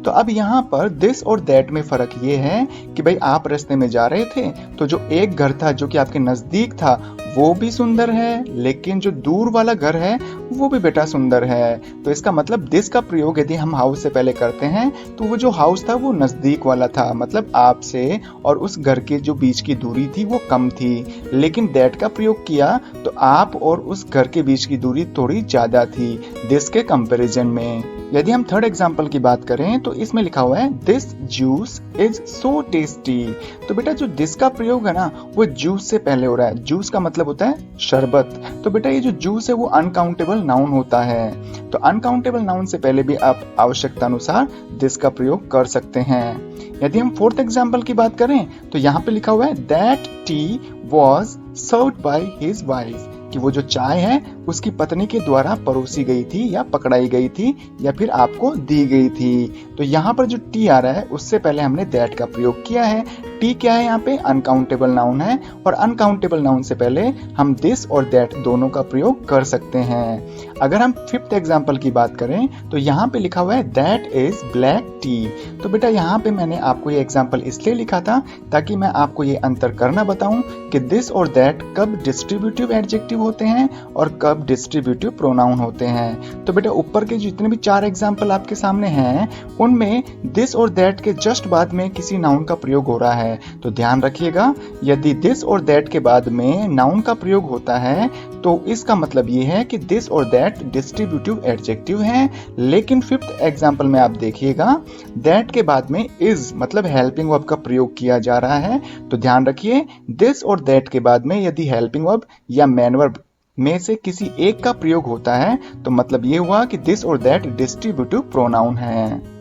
तो अब यहाँ पर दिस और दैट में फर्क ये है कि भाई आप रास्ते में जा रहे थे तो जो एक घर था जो कि आपके नजदीक था वो भी सुंदर है, लेकिन जो दूर वाला घर है वो भी बेटा सुंदर है। तो इसका मतलब दिस का प्रयोग यदि हम हाउस से पहले करते हैं तो वो जो हाउस था वो नजदीक वाला था, मतलब आपसे और उस घर के जो बीच की दूरी थी वो कम थी, लेकिन दैट का प्रयोग किया तो आप और उस घर के बीच की दूरी थोड़ी ज्यादा थी दिस के कंपैरिजन में। यदि हम थर्ड एग्जाम्पल की बात करें तो इसमें लिखा हुआ है this juice is so tasty. तो बेटा जो दिस का प्रयोग है ना वो जूस से पहले हो रहा है। जूस का मतलब होता है शरबत। तो बेटा ये जो जूस है वो अनकाउंटेबल नाउन होता है। तो अनकाउंटेबल नाउन से पहले भी आप आवश्यकता अनुसार दिस का प्रयोग कर सकते हैं। यदि हम फोर्थ एग्जाम्पल की बात करें तो यहाँ पे लिखा हुआ है that T was served by his wife, कि वो जो चाय है उसकी पत्नी के द्वारा परोसी गई थी या पकड़ाई गई थी या फिर आपको दी गई थी। तो यहाँ पर जो टी आ रहा है उससे पहले हमने दैट का प्रयोग किया है। टी क्या है, यहाँ पे अनकाउंटेबल नाउन है और अनकाउंटेबल नाउन से पहले हम दिस और दैट दोनों का प्रयोग कर सकते हैं। अगर हम फिफ्थ एग्जाम्पल की बात करें तो यहाँ पे लिखा हुआ है दैट इज ब्लैक टी। तो बेटा यहाँ पे मैंने आपको ये एग्जाम्पल इसलिए लिखा था ताकि मैं आपको ये अंतर करना बताऊं कि दिस और दैट कब डिस्ट्रीब्यूटिव एडजेक्टिव होते हैं और कब डिस्ट्रीब्यूटिव प्रोनाउन होते हैं। तो बेटा ऊपर के जितने भी 4 एग्जाम्पल आपके सामने हैं उनमें दिस और दैट के जस्ट बाद में किसी नाउन का प्रयोग हो रहा है। तो ध्यान रखिएगा, यदि दिस और दैट के बाद में नाउन का प्रयोग होता है तो इसका मतलब ये है कि दिस और दैट डिस्ट्रीब्यूटिव एडजेक्टिव है। लेकिन 5th एग्जाम्पल में आप देखिएगा दैट के बाद में इज मतलब हेल्पिंग वर्ब का प्रयोग किया जा रहा है। तो ध्यान रखिए, दिस और दैट के बाद में यदि हेल्पिंग वर्ब या मेन वर्ब में से किसी एक का प्रयोग होता है तो मतलब ये हुआ कि दिस और दैट डिस्ट्रीब्यूटिव प्रोनाउन है।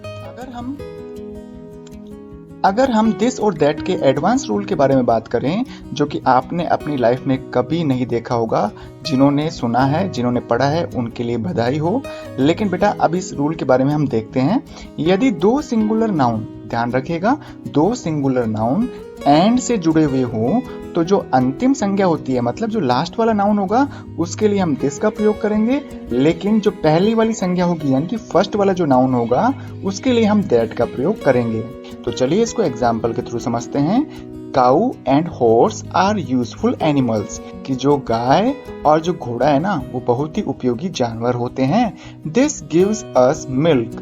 अगर हम दिस और दैट के एडवांस रूल के बारे में बात करें जो कि आपने अपनी लाइफ में कभी नहीं देखा होगा, जिन्होंने सुना है, जिन्होंने पढ़ा है उनके लिए बधाई हो। लेकिन बेटा अब इस रूल के बारे में हम देखते हैं। यदि 2 सिंगुलर नाउन, ध्यान रखिएगा, 2 सिंगुलर नाउन एंड से जुड़े हुए हो तो जो अंतिम संज्ञा होती है मतलब जो लास्ट वाला नाउन होगा उसके लिए हम दिस का प्रयोग करेंगे। लेकिन जो पहली वाली संज्ञा होगी यानी कि फर्स्ट वाला जो नाउन होगा उसके लिए हम दैट का प्रयोग करेंगे। तो चलिए इसको एग्जाम्पल के थ्रू समझते हैं। Cow and horse are useful animals, कि जो गाय और जो घोड़ा है ना वो बहुत ही उपयोगी जानवर होते हैं। दिस गिव्स अस मिल्क,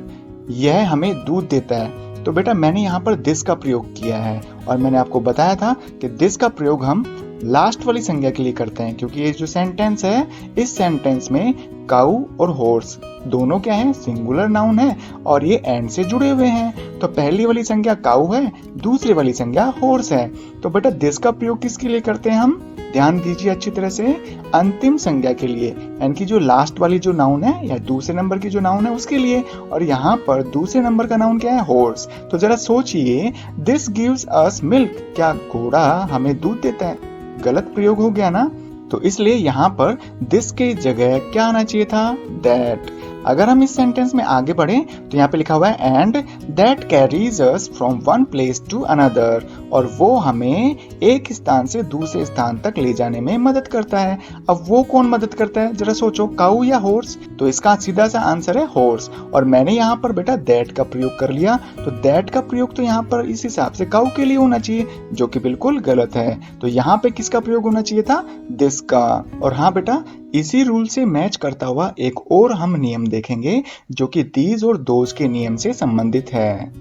यह हमें दूध देता है। तो बेटा मैंने यहाँ पर दिस का प्रयोग किया है और मैंने आपको बताया था कि दिस का प्रयोग हम लास्ट वाली संज्ञा के लिए करते हैं क्योंकि ये जो सेंटेंस है इस सेंटेंस में काऊ और हॉर्स दोनों क्या है, सिंगुलर नाउन है और ये एंड से जुड़े हुए हैं। तो पहली वाली संज्ञा काऊ है, दूसरी वाली संज्ञा हॉर्स है। तो बेटा दिस का प्रयोग किसके लिए करते हैं हम, ध्यान दीजिए अच्छी तरह से, अंतिम संज्ञा के लिए यानी कि जो लास्ट वाली जो नाउन है या दूसरे नंबर की जो नाउन है उसके लिए। और यहाँ पर दूसरे नंबर का नाउन क्या है, हॉर्स। तो जरा सोचिए, दिस गिव्स अस मिल्क, क्या घोड़ा हमें दूध देता है? गलत प्रयोग हो गया ना। तो इसलिए यहाँ पर दिस के जगह क्या आना चाहिए था, दैट। अगर हम इस सेंटेंस में आगे बढ़े तो यहाँ पे लिखा हुआ है and that carries us from one place to another, और वो हमें एक स्थान से दूसरे स्थान तक ले जाने में मदद करता है। अब वो कौन मदद करता है, जरा सोचो, काऊ या हॉर्स? तो इसका सीधा सा आंसर है हॉर्स। और मैंने यहाँ पर बेटा दैट का प्रयोग कर लिया, तो दैट का प्रयोग तो यहाँ पर इस हिसाब से काऊ के लिए होना चाहिए जो कि बिल्कुल गलत है। तो यहाँ पे किसका प्रयोग होना चाहिए था, दिस का। और हाँ बेटा, इसी रूल से मैच करता हुआ एक और हम नियम देखेंगे जो कि दीज और दोज के नियम से संबंधित है।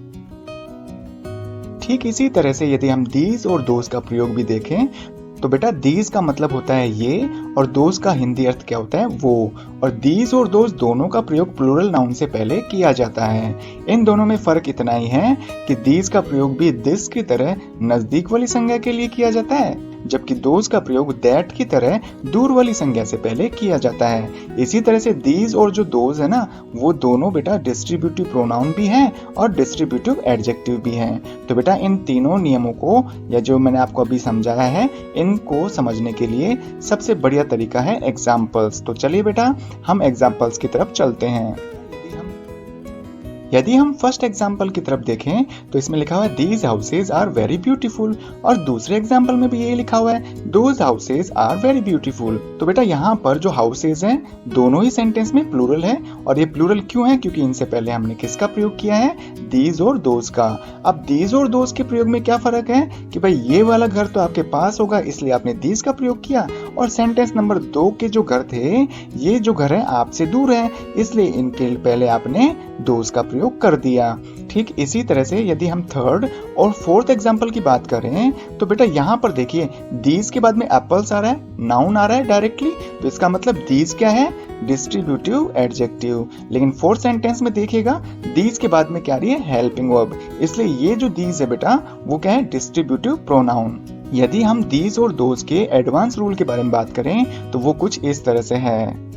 ठीक इसी तरह से यदि हम दीज और दोज का प्रयोग भी देखें तो बेटा दीज का मतलब होता है ये और दोज का हिंदी अर्थ क्या होता है, वो। और दीज और दोज दोनों का प्रयोग प्लूरल नाउन से पहले किया जाता है। इन दोनों में फर्क इतना ही है कि दीज का प्रयोग भी दिस की तरह नजदीक वाली संज्ञा के लिए किया जाता है, जबकि दोज का प्रयोग दैट की तरह दूर वाली संज्ञा से पहले किया जाता है। इसी तरह से दीज और जो दोज है ना वो दोनों बेटा डिस्ट्रीब्यूटिव प्रोनाउन भी हैं और डिस्ट्रीब्यूटिव एडजेक्टिव भी हैं। तो बेटा इन तीनों नियमों को या जो मैंने आपको अभी समझाया है इनको समझने के लिए सबसे बढ़िया तरीका है एग्जाम्पल्स। तो चलिए बेटा हम एग्जाम्पल्स की तरफ चलते हैं। यदि हम फर्स्ट एग्जाम्पल की तरफ देखें तो इसमें लिखा हुआ है these houses are very beautiful, और दूसरे एग्जाम्पल में भी यही लिखा हुआ है those houses are very beautiful. तो बेटा यहाँ पर जो हाउसेज हैं दोनों ही सेंटेंस में प्लूरल है, और ये प्लूरल क्यों है, क्योंकि इनसे पहले हमने किसका प्रयोग किया है, दीज और दोज का। अब दीज और दोज के प्रयोग में क्या फर्क है कि भाई ये वाला घर तो आपके पास होगा इसलिए आपने दीज का प्रयोग किया, और सेंटेंस नंबर 2 के जो घर थे ये जो घर है आपसे दूर है इसलिए इनके पहले आपने दोज का प्रयोग कर दिया। ठीक इसी तरह से यदि हम थर्ड और फोर्थ एग्जांपल की बात करें तो बेटा यहाँ पर देखिए दीज के बाद में एप्पल्स आ रहा है, नाउन आ रहा है डायरेक्टली, तो इसका मतलब दीज क्या है, डिस्ट्रीब्यूटिव एडजेक्टिव। लेकिन फोर्थ सेंटेंस में देखिएगा दीज के बाद में क्या आ रही है, हेल्पिंग वर्ब, इसलिए ये जो दीज है बेटा वो क्या है, डिस्ट्रीब्यूटिव प्रोनाउन। यदि हम दीज और दोज के एडवांस रूल के बारे में बात करें तो वो कुछ इस तरह से है।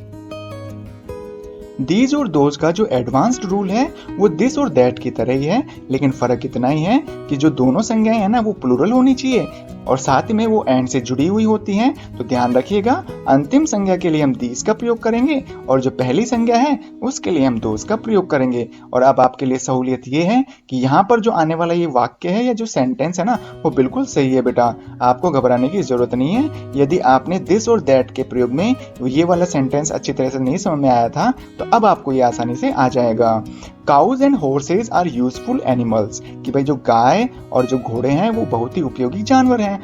दीज और दोज का जो एडवांस्ड रूल है वो दिस और दैट की तरह ही है, लेकिन फर्क इतना ही है कि जो दोनों संज्ञाएं हैं ना वो प्लूरल होनी चाहिए और साथ में वो एंड से जुड़ी हुई होती हैं। तो ध्यान रखिएगा अंतिम संज्ञा के लिए हम दीज का प्रयोग करेंगे और जो पहली संज्ञा है उसके लिए हम दोज का प्रयोग करेंगे। और अब आपके लिए सहूलियत ये है कि यहाँ पर जो आने वाला ये वाक्य है या जो सेंटेंस है ना वो बिल्कुल सही है बेटा, आपको घबराने की जरूरत नहीं है। यदि आपने दिस और दैट के प्रयोग में ये वाला सेंटेंस अच्छी तरह से नहीं समझ में आया था तो अब आपको ये आसानी से आ जाएगा। Cows and horses are useful animals, कि भाई जो गाय और जो घोड़े हैं वो बहुत ही उपयोगी जानवर हैं।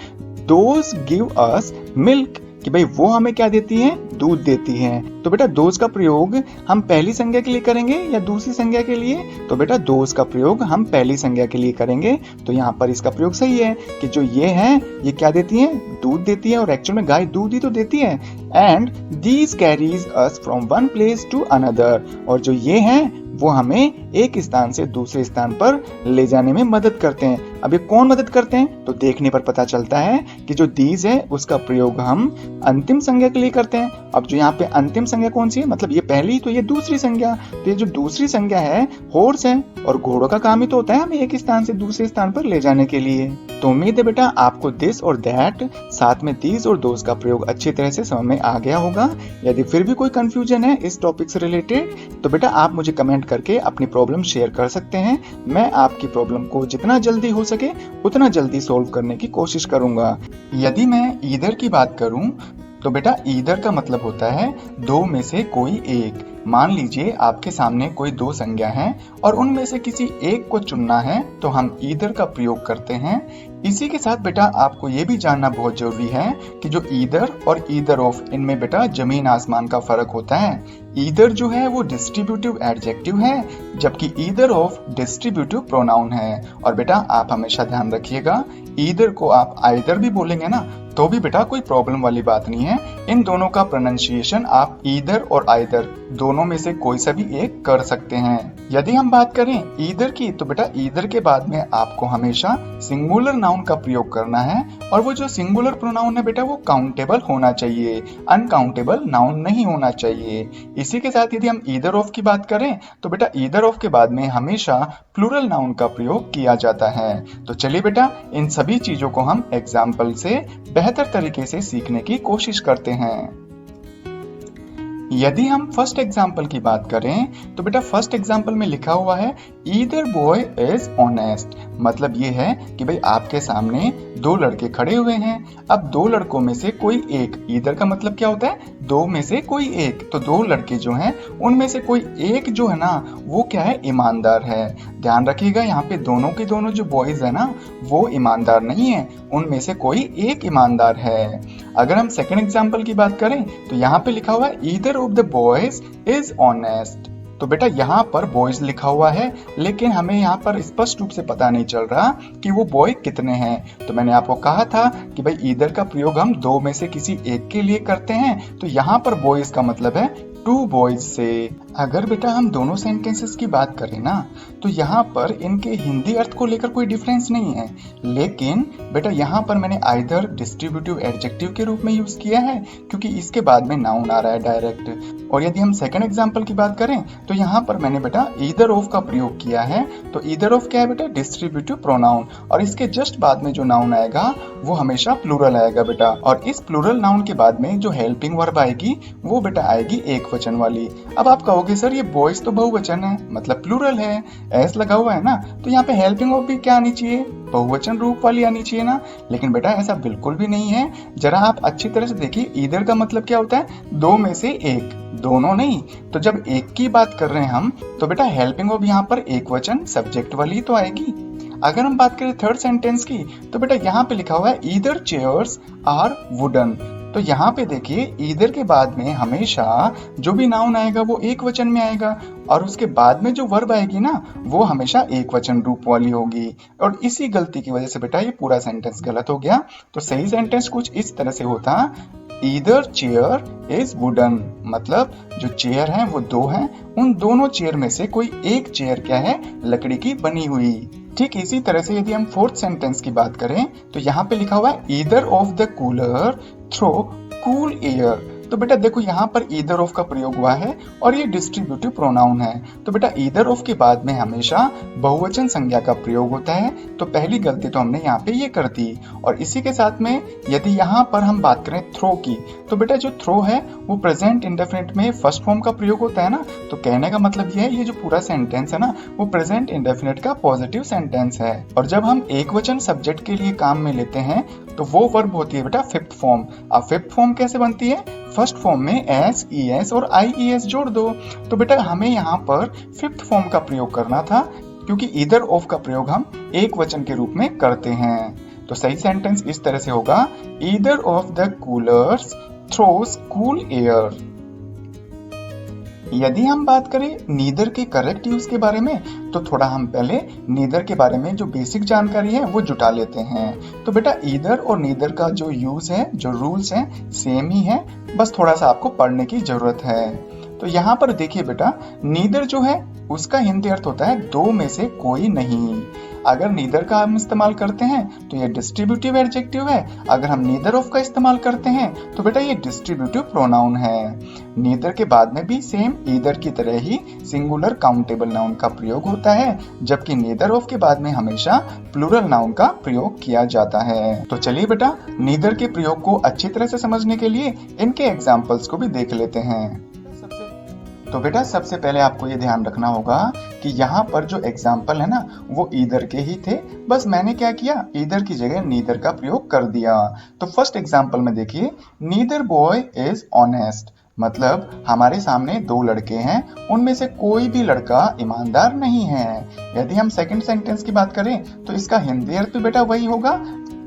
दोज गिव अस मिल्क, कि भाई वो हमें क्या देती हैं, दूध देती हैं। तो बेटा दोज का प्रयोग हम पहली संज्ञा के लिए करेंगे या दूसरी संज्ञा के लिए? तो बेटा दोज का प्रयोग हम पहली संज्ञा के लिए करेंगे। तो यहाँ पर इसका प्रयोग सही है कि जो ये है ये क्या देती है, दूध देती है, और एक्चुअल में गाय दूध ही तो देती है। And these carries us from one place to another, और जो ये हैं वो हमें एक स्थान से दूसरे स्थान पर ले जाने में मदद करते हैं। अब ये कौन मदद करते हैं? तो देखने पर पता चलता है कि जो दीज है उसका प्रयोग हम अंतिम संज्ञा के लिए करते हैं। अब जो यहाँ पे अंतिम संज्ञा कौन सी है, मतलब ये पहली तो ये दूसरी संज्ञा, तो ये जो दूसरी संज्ञा है हॉर्स है, और घोड़ों का काम ही तो होता है हमें एक स्थान से दूसरे स्थान पर ले जाने के लिए। तो उम्मीद है बेटा आपको दिस और दैट साथ में दीज और दोज का प्रयोग अच्छी तरह से समझ में आ गया होगा। यदि फिर भी कोई कंफ्यूजन है इस टॉपिक से रिलेटेड तो बेटा आप मुझे कमेंट करके अपनी प्रॉब्लम शेयर कर सकते हैं। मैं आपकी प्रॉब्लम को जितना जल्दी हो सके उतना जल्दी सोल्व करने की कोशिश करूंगा। यदि मैं ईदर की बात करूं तो बेटा ईदर का मतलब होता है दो में से कोई एक। मान लीजिए आपके सामने कोई दो संज्ञा है और उनमें से किसी एक को चुनना है तो हम ईदर का प्रयोग करते हैं। इसी के साथ बेटा आपको ये भी जानना बहुत जरूरी है कि जो ईदर और ईदर ऑफ, इनमें बेटा जमीन आसमान का फर्क होता है। ईदर जो है वो डिस्ट्रीब्यूटिव एडजेक्टिव है, जबकि ईदर ऑफ डिस्ट्रीब्यूटिव प्रोनाउन है। और बेटा आप हमेशा ध्यान रखिएगा, ईदर को आप आइदर भी बोलेंगे ना तो भी बेटा कोई प्रॉब्लम वाली बात नहीं है। इन दोनों का प्रोनाउंसिएशन आप ईदर और आइदर दोनों में से कोई सा भी एक कर सकते हैं। यदि हम बात करें ईदर की तो बेटा ईदर के बाद में आपको हमेशा सिंगुलर नाउन का प्रयोग करना है, और वो जो सिंगुलर प्रोनाउन है बेटा वो काउंटेबल होना चाहिए, अनकाउंटेबल नाउन नहीं होना चाहिए। इसी के साथ यदि हम ईदर ऑफ की बात करें तो बेटा ईदर ऑफ के बाद में हमेशा प्लूरल नाउन का प्रयोग किया जाता है। तो चलिए बेटा इन सभी चीजों को हम एग्जाम्पल से बेहतर तरीके से सीखने की कोशिश करते हैं। यदि हम फर्स्ट एग्जाम्पल की बात करें तो बेटा फर्स्ट एग्जाम्पल में लिखा हुआ है ईदर बॉय इज ऑनेस्ट। मतलब ये है कि भाई आपके सामने दो लड़के खड़े हुए हैं। अब दो लड़कों में से कोई एक, ईदर का मतलब क्या होता है, दो में से कोई एक। तो दो लड़के जो हैं उनमें से कोई एक जो है ना वो क्या है, ईमानदार है। ध्यान रखिएगा यहाँ पे दोनों के दोनों जो बॉयज है ना वो ईमानदार नहीं है, उनमें से कोई एक ईमानदार है। अगर हम सेकंड एग्जाम्पल की बात करें तो यहाँ पे लिखा हुआ है either of the boys is honest. तो बेटा यहाँ पर बॉयज लिखा हुआ है लेकिन हमें यहाँ पर स्पष्ट रूप से पता नहीं चल रहा कि वो बॉय कितने हैं। तो मैंने आपको कहा था कि भाई ईदर का प्रयोग हम दो में से किसी एक के लिए करते हैं। तो यहाँ पर बॉयज का मतलब है टू बॉयज से। अगर बेटा हम दोनों सेंटेंसेस की बात करें ना तो यहाँ पर इनके हिंदी अर्थ को लेकर कोई डिफरेंस नहीं है, लेकिन बेटा यहाँ पर मैंने आइदर डिस्ट्रीब्यूटिव एडजेक्टिव के रूप में यूज किया है क्योंकि इसके बाद में नाउन आ रहा है डायरेक्ट। और यदि हम सेकंड एग्जांपल की बात करें तो यहाँ पर मैंने बेटा ईदर ऑफ का प्रयोग किया है। तो ईदर ऑफ क्या है बेटा, डिस्ट्रीब्यूटिव प्रोनाउन, और इसके जस्ट बाद में जो नाउन आएगा वो हमेशा प्लूरल आएगा बेटा। और इस प्लूरल नाउन के बाद में जो हेल्पिंग वर्ब आएगी वो बेटा आएगी एक वचन वाली। अब आप कहोगे सर ये बॉयज तो बहुवचन है, मतलब प्लूरल है, एस लगा हुआ है ना, तो यहाँ पे हेल्पिंग वर्ब भी क्या आनी चाहिए, बहुवचन रूप वाली आनी चाहिए ना। लेकिन बेटा ऐसा बिल्कुल भी नहीं है। जरा आप अच्छी तरह से देखिए, ईदर का मतलब क्या होता है, दो में से एक, दोनों नहीं। तो जब एक की बात कर रहे हैं हम तो बेटा हेल्पिंग वर्ब यहाँ पर एक वचन सब्जेक्ट वाली तो आएगी। अगर हम बात करें थर्ड सेंटेंस की तो बेटा यहाँ पे लिखा हुआ है ईदर चेयर्स आर वुडन। तो यहाँ पे देखिए ईदर के बाद में हमेशा जो भी नाउन आएगा वो एक वचन में आएगा, और उसके बाद में जो वर्ब आएगी ना वो हमेशा एक वचन रूप वाली होगी। और इसी गलती की वजह से बेटा ये पूरा सेंटेंस गलत हो गया। तो सही सेंटेंस कुछ इस तरह से होता, ईदर चेयर इज वुडन, मतलब जो चेयर है वो दो हैं, उन दोनों चेयर में से कोई एक चेयर क्या है, लकड़ी की बनी हुई। ठीक इसी तरह से यदि हम फोर्थ सेंटेंस की बात करें तो यहाँ पे लिखा हुआ है either of the cooler throw cool air. तो बेटा देखो यहाँ पर ईदर ऑफ का प्रयोग हुआ है और ये डिस्ट्रीब्यूटिव प्रोनाउन है। तो बेटा ईदर ऑफ के बाद में हमेशा बहुवचन संज्ञा का प्रयोग होता है। तो पहली गलती तो हमने यहाँ पे ये कर दी। और इसी के साथ में यदि यहाँ पर हम बात करें थ्रो की तो बेटा जो थ्रो है वो प्रेजेंट इंडेफिनिट में फर्स्ट फॉर्म का प्रयोग होता है ना। तो कहने का मतलब ये है, ये जो पूरा सेंटेंस है ना वो प्रेजेंट इंडेफिनिट का पॉजिटिव सेंटेंस है। और जब हम एक वचन सब्जेक्ट के लिए काम में लेते हैं तो वो वर्ब होती है बेटा फिफ्थ फॉर्म। अब फिफ्थ फॉर्म कैसे बनती है, फर्स्ट फॉर्म में एस, ई एस और आई ई एस जोड़ दो। तो बेटा हमें यहाँ पर फिफ्थ फॉर्म का प्रयोग करना था क्योंकि ईदर ऑफ का प्रयोग हम एक वचन के रूप में करते हैं। तो सही सेंटेंस इस तरह से होगा, either of the coolers throws cool air. यदि हम बात करें नीदर के करेक्ट यूज के बारे में, तो थोड़ा हम पहले नीदर के बारे में जो बेसिक जानकारी है वो जुटा लेते हैं। तो बेटा ईदर और नीदर का जो यूज है, जो रूल्स हैं, सेम ही है, बस थोड़ा सा आपको पढ़ने की जरूरत है। तो यहाँ पर देखिए बेटा, नीदर जो है उसका हिंदी अर्थ होता है दो में से कोई नहीं। अगर नीदर का हम इस्तेमाल करते हैं तो ये डिस्ट्रीब्यूटिव एडजेक्टिव है। अगर हम नीदर ऑफ का इस्तेमाल करते हैं तो बेटा ये डिस्ट्रीब्यूटिव प्रोनाउन है। नीदर के बाद में भी सेम ईदर की तरह ही सिंगुलर काउंटेबल नाउन का प्रयोग होता है, जबकि नीदर ऑफ के बाद में हमेशा प्लूरल नाउन का प्रयोग किया जाता है। तो चलिए बेटा, नीदर के प्रयोग को अच्छी तरह से समझने के लिए इनके एग्जाम्पल्स को भी देख लेते हैं। तो बेटा सबसे पहले आपको ये ध्यान रखना होगा कि यहाँ पर जो एग्जाम्पल है ना वो ईदर के ही थे, बस मैंने क्या किया, ईदर की जगह नीदर का प्रयोग कर दिया। तो फर्स्ट एग्जाम्पल में देखिए, नीदर बॉय इज ऑनेस्ट, मतलब हमारे सामने दो लड़के हैं, उनमें से कोई भी लड़का ईमानदार नहीं है। यदि हम सेकंड सेंटेंस की बात करें तो इसका हिंदी अर्थ भी बेटा वही होगा।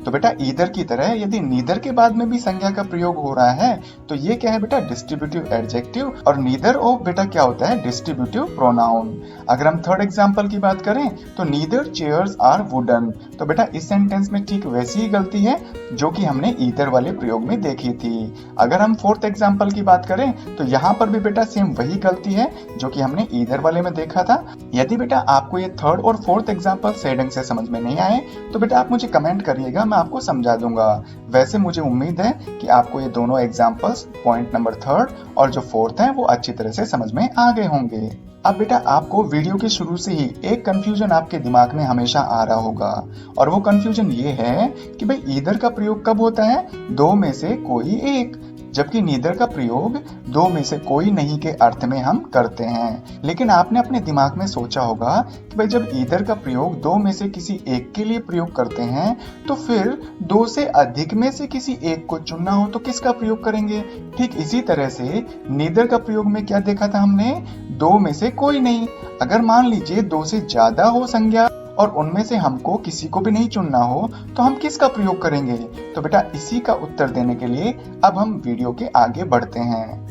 तो बेटा ईदर की तरह यदि नीदर के बाद में भी संज्ञा का प्रयोग हो रहा है तो ये क्या है बेटा, डिस्ट्रीब्यूटिव एडजेक्टिव, और नीदर ऑफ बेटा क्या होता है, डिस्ट्रीब्यूटिव प्रोनाउन। अगर हम थर्ड एग्जांपल की बात करें तो नीदर चेयर्स आर वुडन, तो बेटा इस सेंटेंस में ठीक वैसी ही गलती है जो कि हमने ईदर वाले प्रयोग में देखी थी। अगर हम फोर्थ एग्जांपल की बात करें तो यहाँ पर भी बेटा सेम वही गलती है जो कि हमने ईदर वाले में देखा था। यदि बेटा आपको ये थर्ड और फोर्थ एग्जांपल सही ढंग से समझ में नहीं आए तो बेटा आप मुझे कमेंट करिएगा, आपको समझा दूंगा। वैसे मुझे उम्मीद है कि आपको ये दोनों एग्जांपल्स, पॉइंट नंबर थर्ड और जो फोर्थ है वो अच्छी तरह से समझ में आ गए होंगे। अब बेटा आपको वीडियो के शुरू से ही एक कंफ्यूजन आपके दिमाग में हमेशा आ रहा होगा, और वो कंफ्यूजन ये है कि भाई ईदर का प्रयोग कब होता है, दो में से कोई एक, जबकि नीदर का प्रयोग दो में से कोई नहीं के अर्थ में हम करते हैं। लेकिन आपने अपने दिमाग में सोचा होगा कि भाई जब ईदर का प्रयोग दो में से किसी एक के लिए प्रयोग करते हैं तो फिर दो से अधिक में से किसी एक को चुनना हो तो किसका प्रयोग करेंगे। ठीक इसी तरह से नीदर का प्रयोग में क्या देखा था हमने, दो में से कोई नहीं। अगर मान लीजिए दो से ज्यादा हो संज्ञा और उनमें से हमको किसी को भी नहीं चुनना हो तो हम किसका प्रयोग करेंगे। तो बेटा इसी का उत्तर देने के लिए अब हम वीडियो के आगे बढ़ते हैं।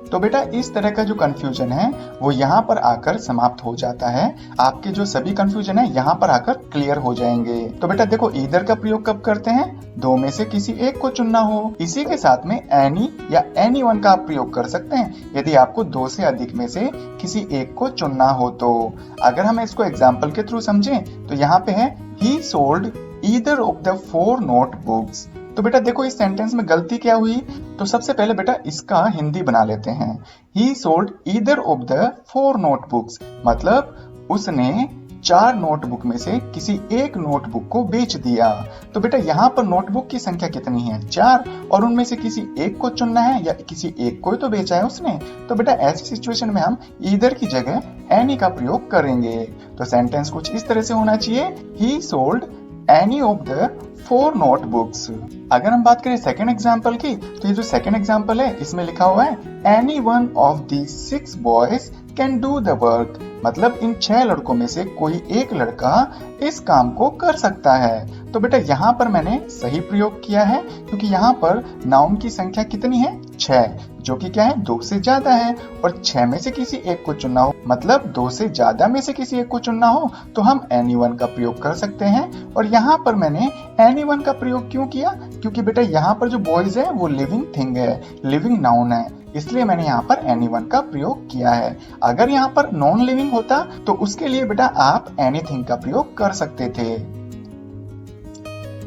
तो बेटा इस तरह का जो कंफ्यूजन है वो यहाँ पर आकर समाप्त हो जाता है। आपके जो सभी कंफ्यूजन है यहाँ पर आकर क्लियर हो जाएंगे। तो बेटा देखो, ईदर का प्रयोग कब करते हैं, दो में से किसी एक को चुनना हो। इसी के साथ में एनी या एनी वन का आप प्रयोग कर सकते हैं यदि आपको दो से अधिक में से किसी एक को चुनना हो। तो अगर हम इसको एग्जाम्पल के थ्रू समझें तो यहाँ पे है, ही sold either of the 4 notebooks. तो बेटा देखो इस सेंटेंस में गलती क्या हुई, तो सबसे पहले बेटा इसका हिंदी बना लेते हैं। ही sold either of the 4 notebooks, मतलब उसने 4 नोटबुक में से किसी एक नोटबुक को बेच दिया। तो बेटा यहाँ पर नोटबुक की संख्या कितनी है, 4, और उनमें से किसी एक को चुनना है या किसी एक को तो बेचा है उसने। तो बेटा ऐसी सिचुएशन में हम ईदर की जगह एनी का प्रयोग करेंगे। तो सेंटेंस कुछ इस तरह से होना चाहिए, ही sold any of the 4 notebooks. अगर हम बात करें सेकेंड एग्जाम्पल की, तो ये जो सेकेंड एग्जाम्पल है इसमें लिखा हुआ है, any one of the 6 boys can do the work, मतलब इन 6 लड़कों में से कोई एक लड़का इस काम को कर सकता है। तो बेटा यहाँ पर मैंने सही प्रयोग किया है क्योंकि यहाँ पर नाउन की संख्या कितनी है, 6, जो कि क्या है, 2 से ज्यादा है, और 6 में से किसी एक को चुनना हो, मतलब 2 से ज्यादा में से किसी एक को चुनना हो तो हम एनी वन का प्रयोग कर सकते हैं। और यहाँ पर मैंने एनी वन का प्रयोग क्यों किया, क्योंकि बेटा यहाँ पर जो बॉयज है वो लिविंग थिंग है, लिविंग नाउन है, इसलिए मैंने यहाँ पर एनीवन का प्रयोग किया है। अगर यहाँ पर नॉन लिविंग होता तो उसके लिए बेटा आप एनीथिंग का प्रयोग कर सकते थे।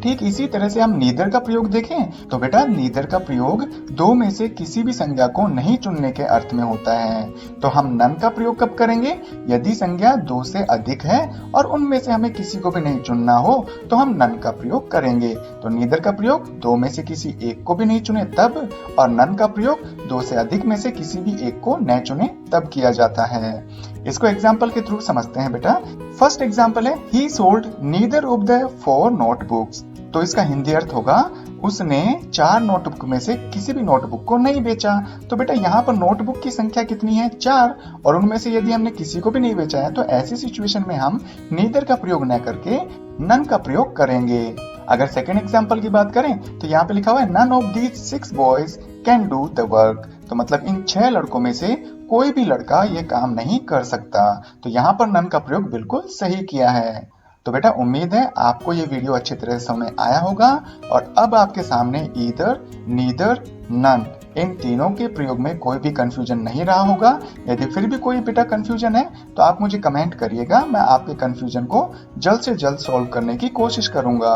ठीक इसी तरह से हम नीदर का प्रयोग देखें तो बेटा नीदर का प्रयोग दो में से किसी भी संज्ञा को नहीं चुनने के अर्थ में होता है। तो हम नन का प्रयोग कब करेंगे, यदि संज्ञा 2 से अधिक है और उनमें से हमें किसी को भी नहीं चुनना हो तो हम नन का प्रयोग करेंगे। तो नीदर का प्रयोग 2 में से किसी एक को भी नहीं चुने तब, और नन का प्रयोग 2 से अधिक में से किसी भी एक को न चुने तब किया जाता है। इसको एग्जाम्पल के थ्रू समझते हैं बेटा। फर्स्ट एग्जाम्पल है, ही sold neither of the 4 notebooks. तो इसका हिंदी अर्थ होगा, उसने 4 नोटबुक में से किसी भी नोटबुक को नहीं बेचा। तो बेटा यहाँ पर नोटबुक की संख्या कितनी है, 4, और उनमें से यदि हमने किसी को भी नहीं बेचा है तो ऐसी सिचुएशन में हम नीदर का प्रयोग न करके नन का प्रयोग करेंगे। अगर सेकेंड एग्जाम्पल की बात करें तो यहाँ पे लिखा हुआ है none of these 6 boys can do the work. तो मतलब इन 6 लड़कों में से कोई भी लड़का ये काम नहीं कर सकता। तो यहाँ पर नन का प्रयोग बिल्कुल सही किया है। तो बेटा उम्मीद है आपको ये वीडियो अच्छी तरह से समझ आया होगा और अब आपके सामने ईदर, नीदर, नन इन तीनों के प्रयोग में कोई भी कंफ्यूजन नहीं रहा होगा। यदि फिर भी कोई बेटा कंफ्यूजन है तो आप मुझे कमेंट करिएगा, मैं आपके कंफ्यूजन को जल्द से जल्द सॉल्व करने की कोशिश करूंगा।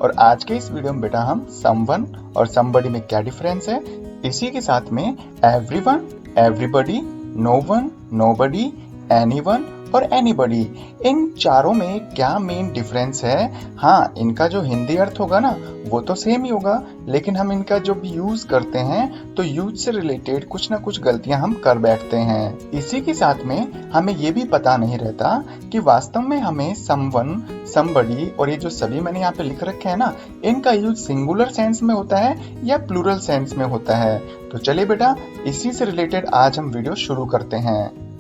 और आज के इस वीडियो में बेटा हम समवन और समबडी में क्या डिफरेंस है, इसी के साथ में everyone, everybody, no one, nobody, anyone और एनीबडी, इन चारों में क्या मेन डिफरेंस है। हाँ, इनका जो हिंदी अर्थ होगा ना वो तो सेम ही होगा, लेकिन हम इनका जो भी यूज करते हैं तो यूज से रिलेटेड कुछ ना कुछ गलतियां हम कर बैठते हैं। इसी के साथ में हमें ये भी पता नहीं रहता कि वास्तव में हमें समवन, समबडी और ये जो सभी मैंने यहाँ पे लिख रखे हैं ना, इनका यूज सिंगुलर सेंस में होता है या प्लूरल सेंस में होता है। तो चलिए बेटा इसी से रिलेटेड आज हम वीडियो शुरू करते हैं।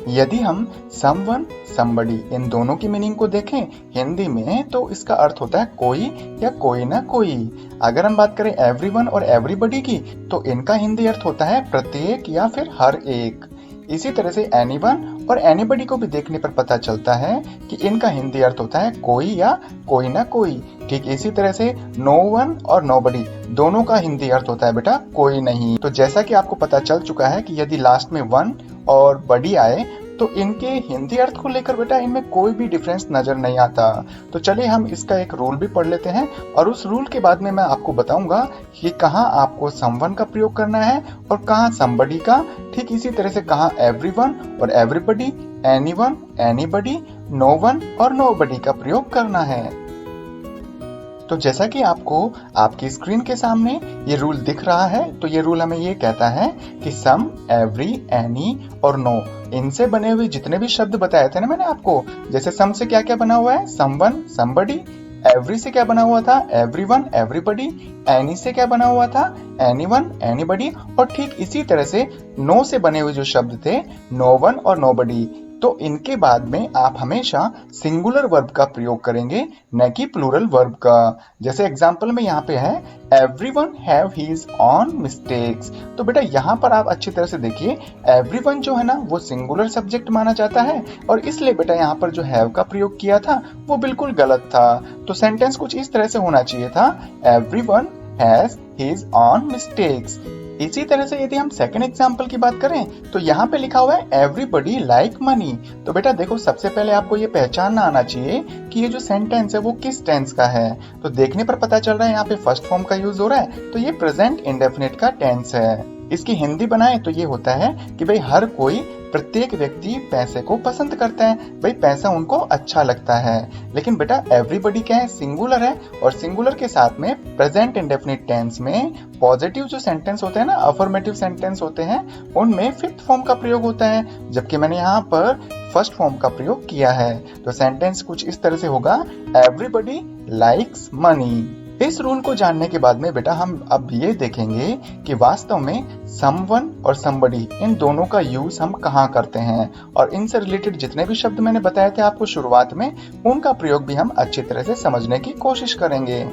यदि हम समवन, समबडी इन दोनों की मीनिंग को देखें हिंदी में तो इसका अर्थ होता है कोई या कोई ना कोई। अगर हम बात करें एवरीवन और एवरीबडी की तो इनका हिंदी अर्थ होता है प्रत्येक या फिर हर एक। इसी तरह से एनीवन और एनीबडी को भी देखने पर पता चलता है कि इनका हिंदी अर्थ होता है कोई या कोई ना कोई। ठीक इसी तरह से नो वन और नोबडी दोनों का हिंदी अर्थ होता है बेटा कोई नहीं। तो जैसा कि आपको पता चल चुका है कि यदि लास्ट में वन और बडी आए तो इनके हिंदी अर्थ को लेकर बेटा इनमें कोई भी डिफरेंस नजर नहीं आता। तो चलिए हम इसका एक रूल भी पढ़ लेते हैं और उस रूल के बाद में मैं आपको बताऊंगा कि कहाँ आपको समवन का प्रयोग करना है और कहाँ समबडी का। ठीक इसी तरह से कहाँ एवरीवन और everybody, anyone, anybody, no one और नोबडी का प्रयोग करना है। तो जैसा कि आपको आपकी स्क्रीन के सामने ये रूल दिख रहा है, तो ये रूल हमें ये कहता है कि सम, एवरी, एनी और नो इनसे बने हुए जितने भी शब्द बताए थे ना मैंने आपको, जैसे सम से क्या क्या बना हुआ है, समवन, समबडी, एवरी से क्या बना हुआ था, एवरीवन, एवरीबडी, एनी से क्या बना हुआ था, एनीवन, एनीबडी और ठीक इसी तरह से नो से बने हुए जो शब्द थे, नो वन और नोबडी। तो इनके बाद में आप हमेशा सिंगुलर वर्ब का प्रयोग करेंगे न कि प्लूरल वर्ब का। जैसे एग्जांपल में यहाँ पे है everyone have his on mistakes. तो बेटा यहाँ पर आप अच्छी तरह से देखिए, एवरीवन जो है ना वो सिंगुलर सब्जेक्ट माना जाता है और इसलिए बेटा यहाँ पर जो हैव का प्रयोग किया था वो बिल्कुल गलत था। तो सेंटेंस कुछ इस तरह से होना चाहिए था, everyone has his on mistakes. इसी तरह से यदि हम सेकंड एग्जांपल की बात करें तो यहाँ पे लिखा हुआ है एवरीबडी लाइक मनी। तो बेटा देखो सबसे पहले आपको ये पहचानना आना चाहिए कि ये जो सेंटेंस है वो किस टेंस का है। तो देखने पर पता चल रहा है यहाँ पे फर्स्ट फॉर्म का यूज हो रहा है, तो ये प्रेजेंट इंडेफिनिट का टेंस है। इसकी हिंदी बनाए तो ये होता है कि भाई हर कोई, प्रत्येक व्यक्ति पैसे को पसंद करता है, भाई पैसा उनको अच्छा लगता है। लेकिन बेटा एवरीबडी क्या है, सिंगुलर है और सिंगुलर के साथ में प्रेजेंट इंडेफिनिट टेंस में पॉजिटिव जो सेंटेंस होते हैं ना, अफर्मेटिव सेंटेंस होते हैं, उनमें फिफ्थ फॉर्म का प्रयोग होता है, जबकि मैंने यहाँ पर फर्स्ट फॉर्म का प्रयोग किया है। तो सेंटेंस कुछ इस तरह से होगा, एवरीबडी लाइक्स मनी। इस रूल को जानने के बाद में बेटा हम अब ये देखेंगे कि वास्तव में समवन और समबडी इन दोनों का यूज हम कहाँ करते हैं और इनसे रिलेटेड जितने भी शब्द मैंने बताए थे आपको शुरुआत में, उनका प्रयोग भी हम अच्छी तरह से समझने की कोशिश करेंगे।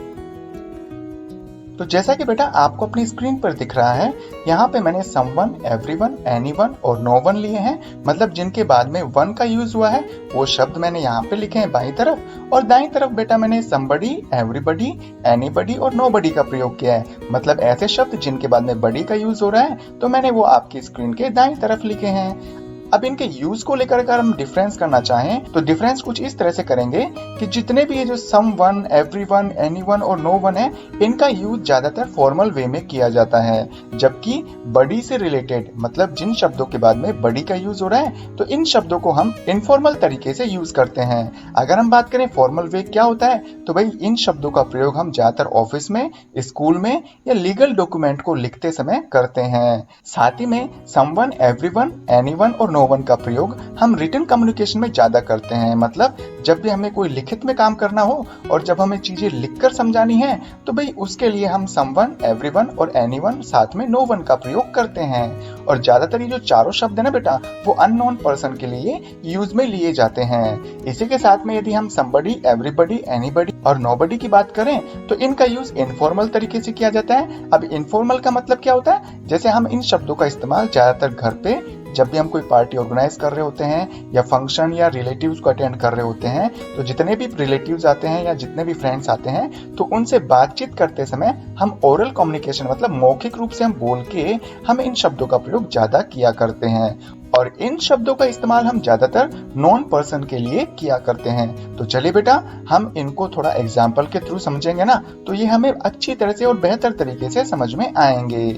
तो जैसा कि बेटा आपको अपनी स्क्रीन पर दिख रहा है, यहाँ पे मैंने समवन, एवरीवन, एनीवन और नो वन लिए हैं, मतलब जिनके बाद में वन का यूज हुआ है वो शब्द मैंने यहाँ पे लिखे हैं बाईं तरफ, और दाईं तरफ बेटा मैंने समबडी, एवरीबडी, एनीबडी और नोबडी का प्रयोग किया है, मतलब ऐसे शब्द जिनके बाद में बडी का यूज हो रहा है, तो मैंने वो आपकी स्क्रीन के दाईं तरफ लिखे हैं। अब इनके यूज को लेकर अगर हम डिफरेंस करना चाहें तो डिफरेंस कुछ इस तरह से करेंगे कि जितने भी ये जो सम वन, एवरीवन, एनीवन और नो वन है, इनका यूज ज्यादातर फॉर्मल वे में किया जाता है, जबकि बडी से रिलेटेड, मतलब जिन शब्दों के बाद में बडी का यूज हो रहा है, तो इन शब्दों को हम इनफॉर्मल तरीके से यूज करते हैं। अगर हम बात करें फॉर्मल वे क्या होता है, तो भाई इन शब्दों का प्रयोग हम ज्यादातर ऑफिस में, स्कूल में या लीगल डॉक्यूमेंट को लिखते समय करते हैं। साथ ही में समवन, एवरीवन, एनीवन और नो वन का प्रयोग हम रिटन कम्युनिकेशन में ज्यादा करते हैं। मतलब जब भी हमें कोई लिखित में काम करना हो और जब हमें चीजें लिखकर समझानी है तो भाई उसके लिए हम समवन, एवरीवन और एनीवन साथ में नो वन का प्रयोग करते हैं। और ज्यादातर ये जो चारों शब्द है ना बेटा, वो अननोन पर्सन के लिए यूज में लिए जाते हैं। इसी के साथ में यदि हम समबडी, एवरीबडी, एनीबडी और नोबडी की बात करें तो इनका यूज इनफॉर्मल तरीके से किया जाता है। अब इनफॉर्मल का मतलब क्या होता है? जैसे हम इन शब्दों का इस्तेमाल ज्यादातर घर पे जब भी हम कोई पार्टी ऑर्गेनाइज कर रहे होते हैं या फंक्शन या रिलेटिव्स को अटेंड कर रहे होते हैं, तो जितने भी रिलेटिव्स आते हैं या जितने भी फ्रेंड्स आते हैं तो उनसे बातचीत करते समय हम ओरल कम्युनिकेशन मतलब मौखिक रूप से हम बोल के हम इन शब्दों का प्रयोग ज्यादा किया करते हैं। और इन शब्दों का इस्तेमाल हम ज्यादातर नॉन पर्सन के लिए किया करते हैं। तो चलिए बेटा, हम इनको थोड़ा एग्जाम्पल के थ्रू समझेंगे ना तो ये हमें अच्छी तरह से और बेहतर तरीके से समझ में आएंगे।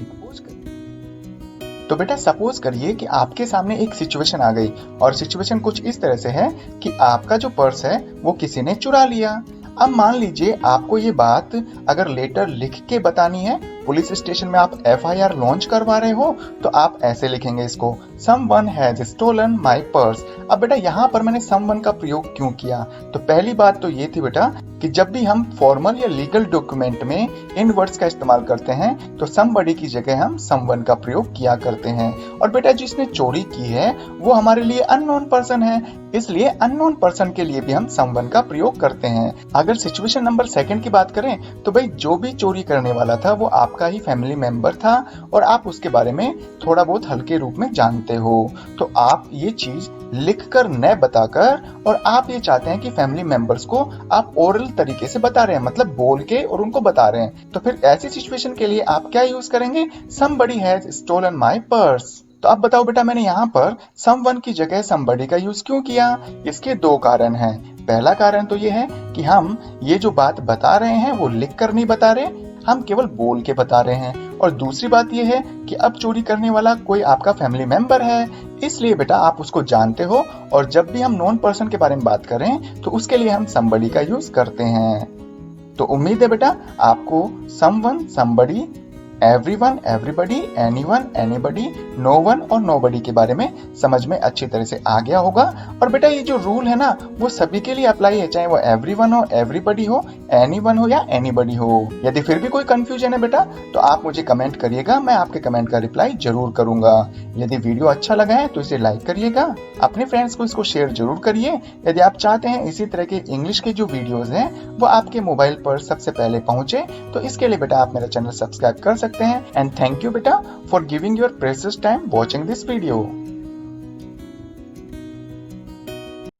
तो बेटा सपोज करिए कि आपके सामने एक सिचुएशन आ गई और सिचुएशन कुछ इस तरह से है कि आपका जो पर्स है वो किसी ने चुरा लिया। अब मान लीजिए आपको ये बात अगर लेटर लिख के बतानी है, पुलिस स्टेशन में आप FIR लॉन्च करवा रहे हो, तो आप ऐसे लिखेंगे इसको, someone has stolen my purse। अब बेटा यहाँ पर मैंने someone का प्रयोग क्यों किया? तो पहली बात तो ये थी बेटा कि जब भी हम फॉर्मल या लीगल डॉक्यूमेंट में इन वर्ड्स का इस्तेमाल करते हैं तो somebody की जगह हम someone का प्रयोग किया करते हैं। और बेटा जिसने चोरी की है वो हमारे लिए अननोन पर्सन है, इसलिए अननोन पर्सन के लिए भी हम someone का प्रयोग करते हैं। अगर सिचुएशन नंबर 2 की बात करें तो भाई जो भी चोरी करने वाला था वो आपका ही फैमिली मेंबर था और आप उसके बारे में थोड़ा बहुत हल्के रूप में जानते हो, तो आप ये चीज लिखकर न बताकर और आप ये चाहते हैं कि फैमिली मेंबर्स को आप ओरल तरीके से बता रहे हैं, मतलब बोल के और उनको बता रहे हैं, तो फिर ऐसी सिचुएशन के लिए आप क्या यूज करेंगे? somebody has stolen my purse। तो अब बताओ बेटा मैंने यहाँ पर someone की जगह somebody का यूज क्यों किया? इसके 2 कारण हैं। पहला कारण तो ये है कि हम ये जो बात बता रहे हैं वो लिख कर नहीं बता रहे, हम केवल बोल के बता रहे हैं। और दूसरी बात ये है कि अब चोरी करने वाला कोई आपका फैमिली मेंबर है, इसलिए बेटा आप उसको जानते हो और जब भी हम नॉन पर्सन के बारे में बात करें तो उसके लिए हम somebody का यूज करते हैं। तो उम्मीद है बेटा आपको someone, somebody, everyone, everybody, anyone, anybody, no one और नोबडी के बारे में समझ में अच्छी तरह से आ गया होगा। और बेटा ये जो रूल है ना वो सभी के लिए अप्लाई है, चाहे वो एवरीवन हो, एवरीबडी हो, एनीवन हो या एनीबडी हो। यदि फिर भी कोई कंफ्यूजन है बेटा तो आप मुझे कमेंट करिएगा, मैं आपके कमेंट का रिप्लाई जरूर करूंगा। यदि वीडियो अच्छा लगा है तो इसे लाइक करिएगा, अपने फ्रेंड्स को इसको शेयर जरूर करिए। यदि आप चाहते हैं इसी तरह के इंग्लिश के जो वीडियोज हैं वो आपके मोबाइल पर सबसे पहले पहुंचे तो इसके लिए बेटा आप मेरा चैनल सब्सक्राइब कर सकते हैं। एंड थैंक यू बेटा for giving your precious time watching this video.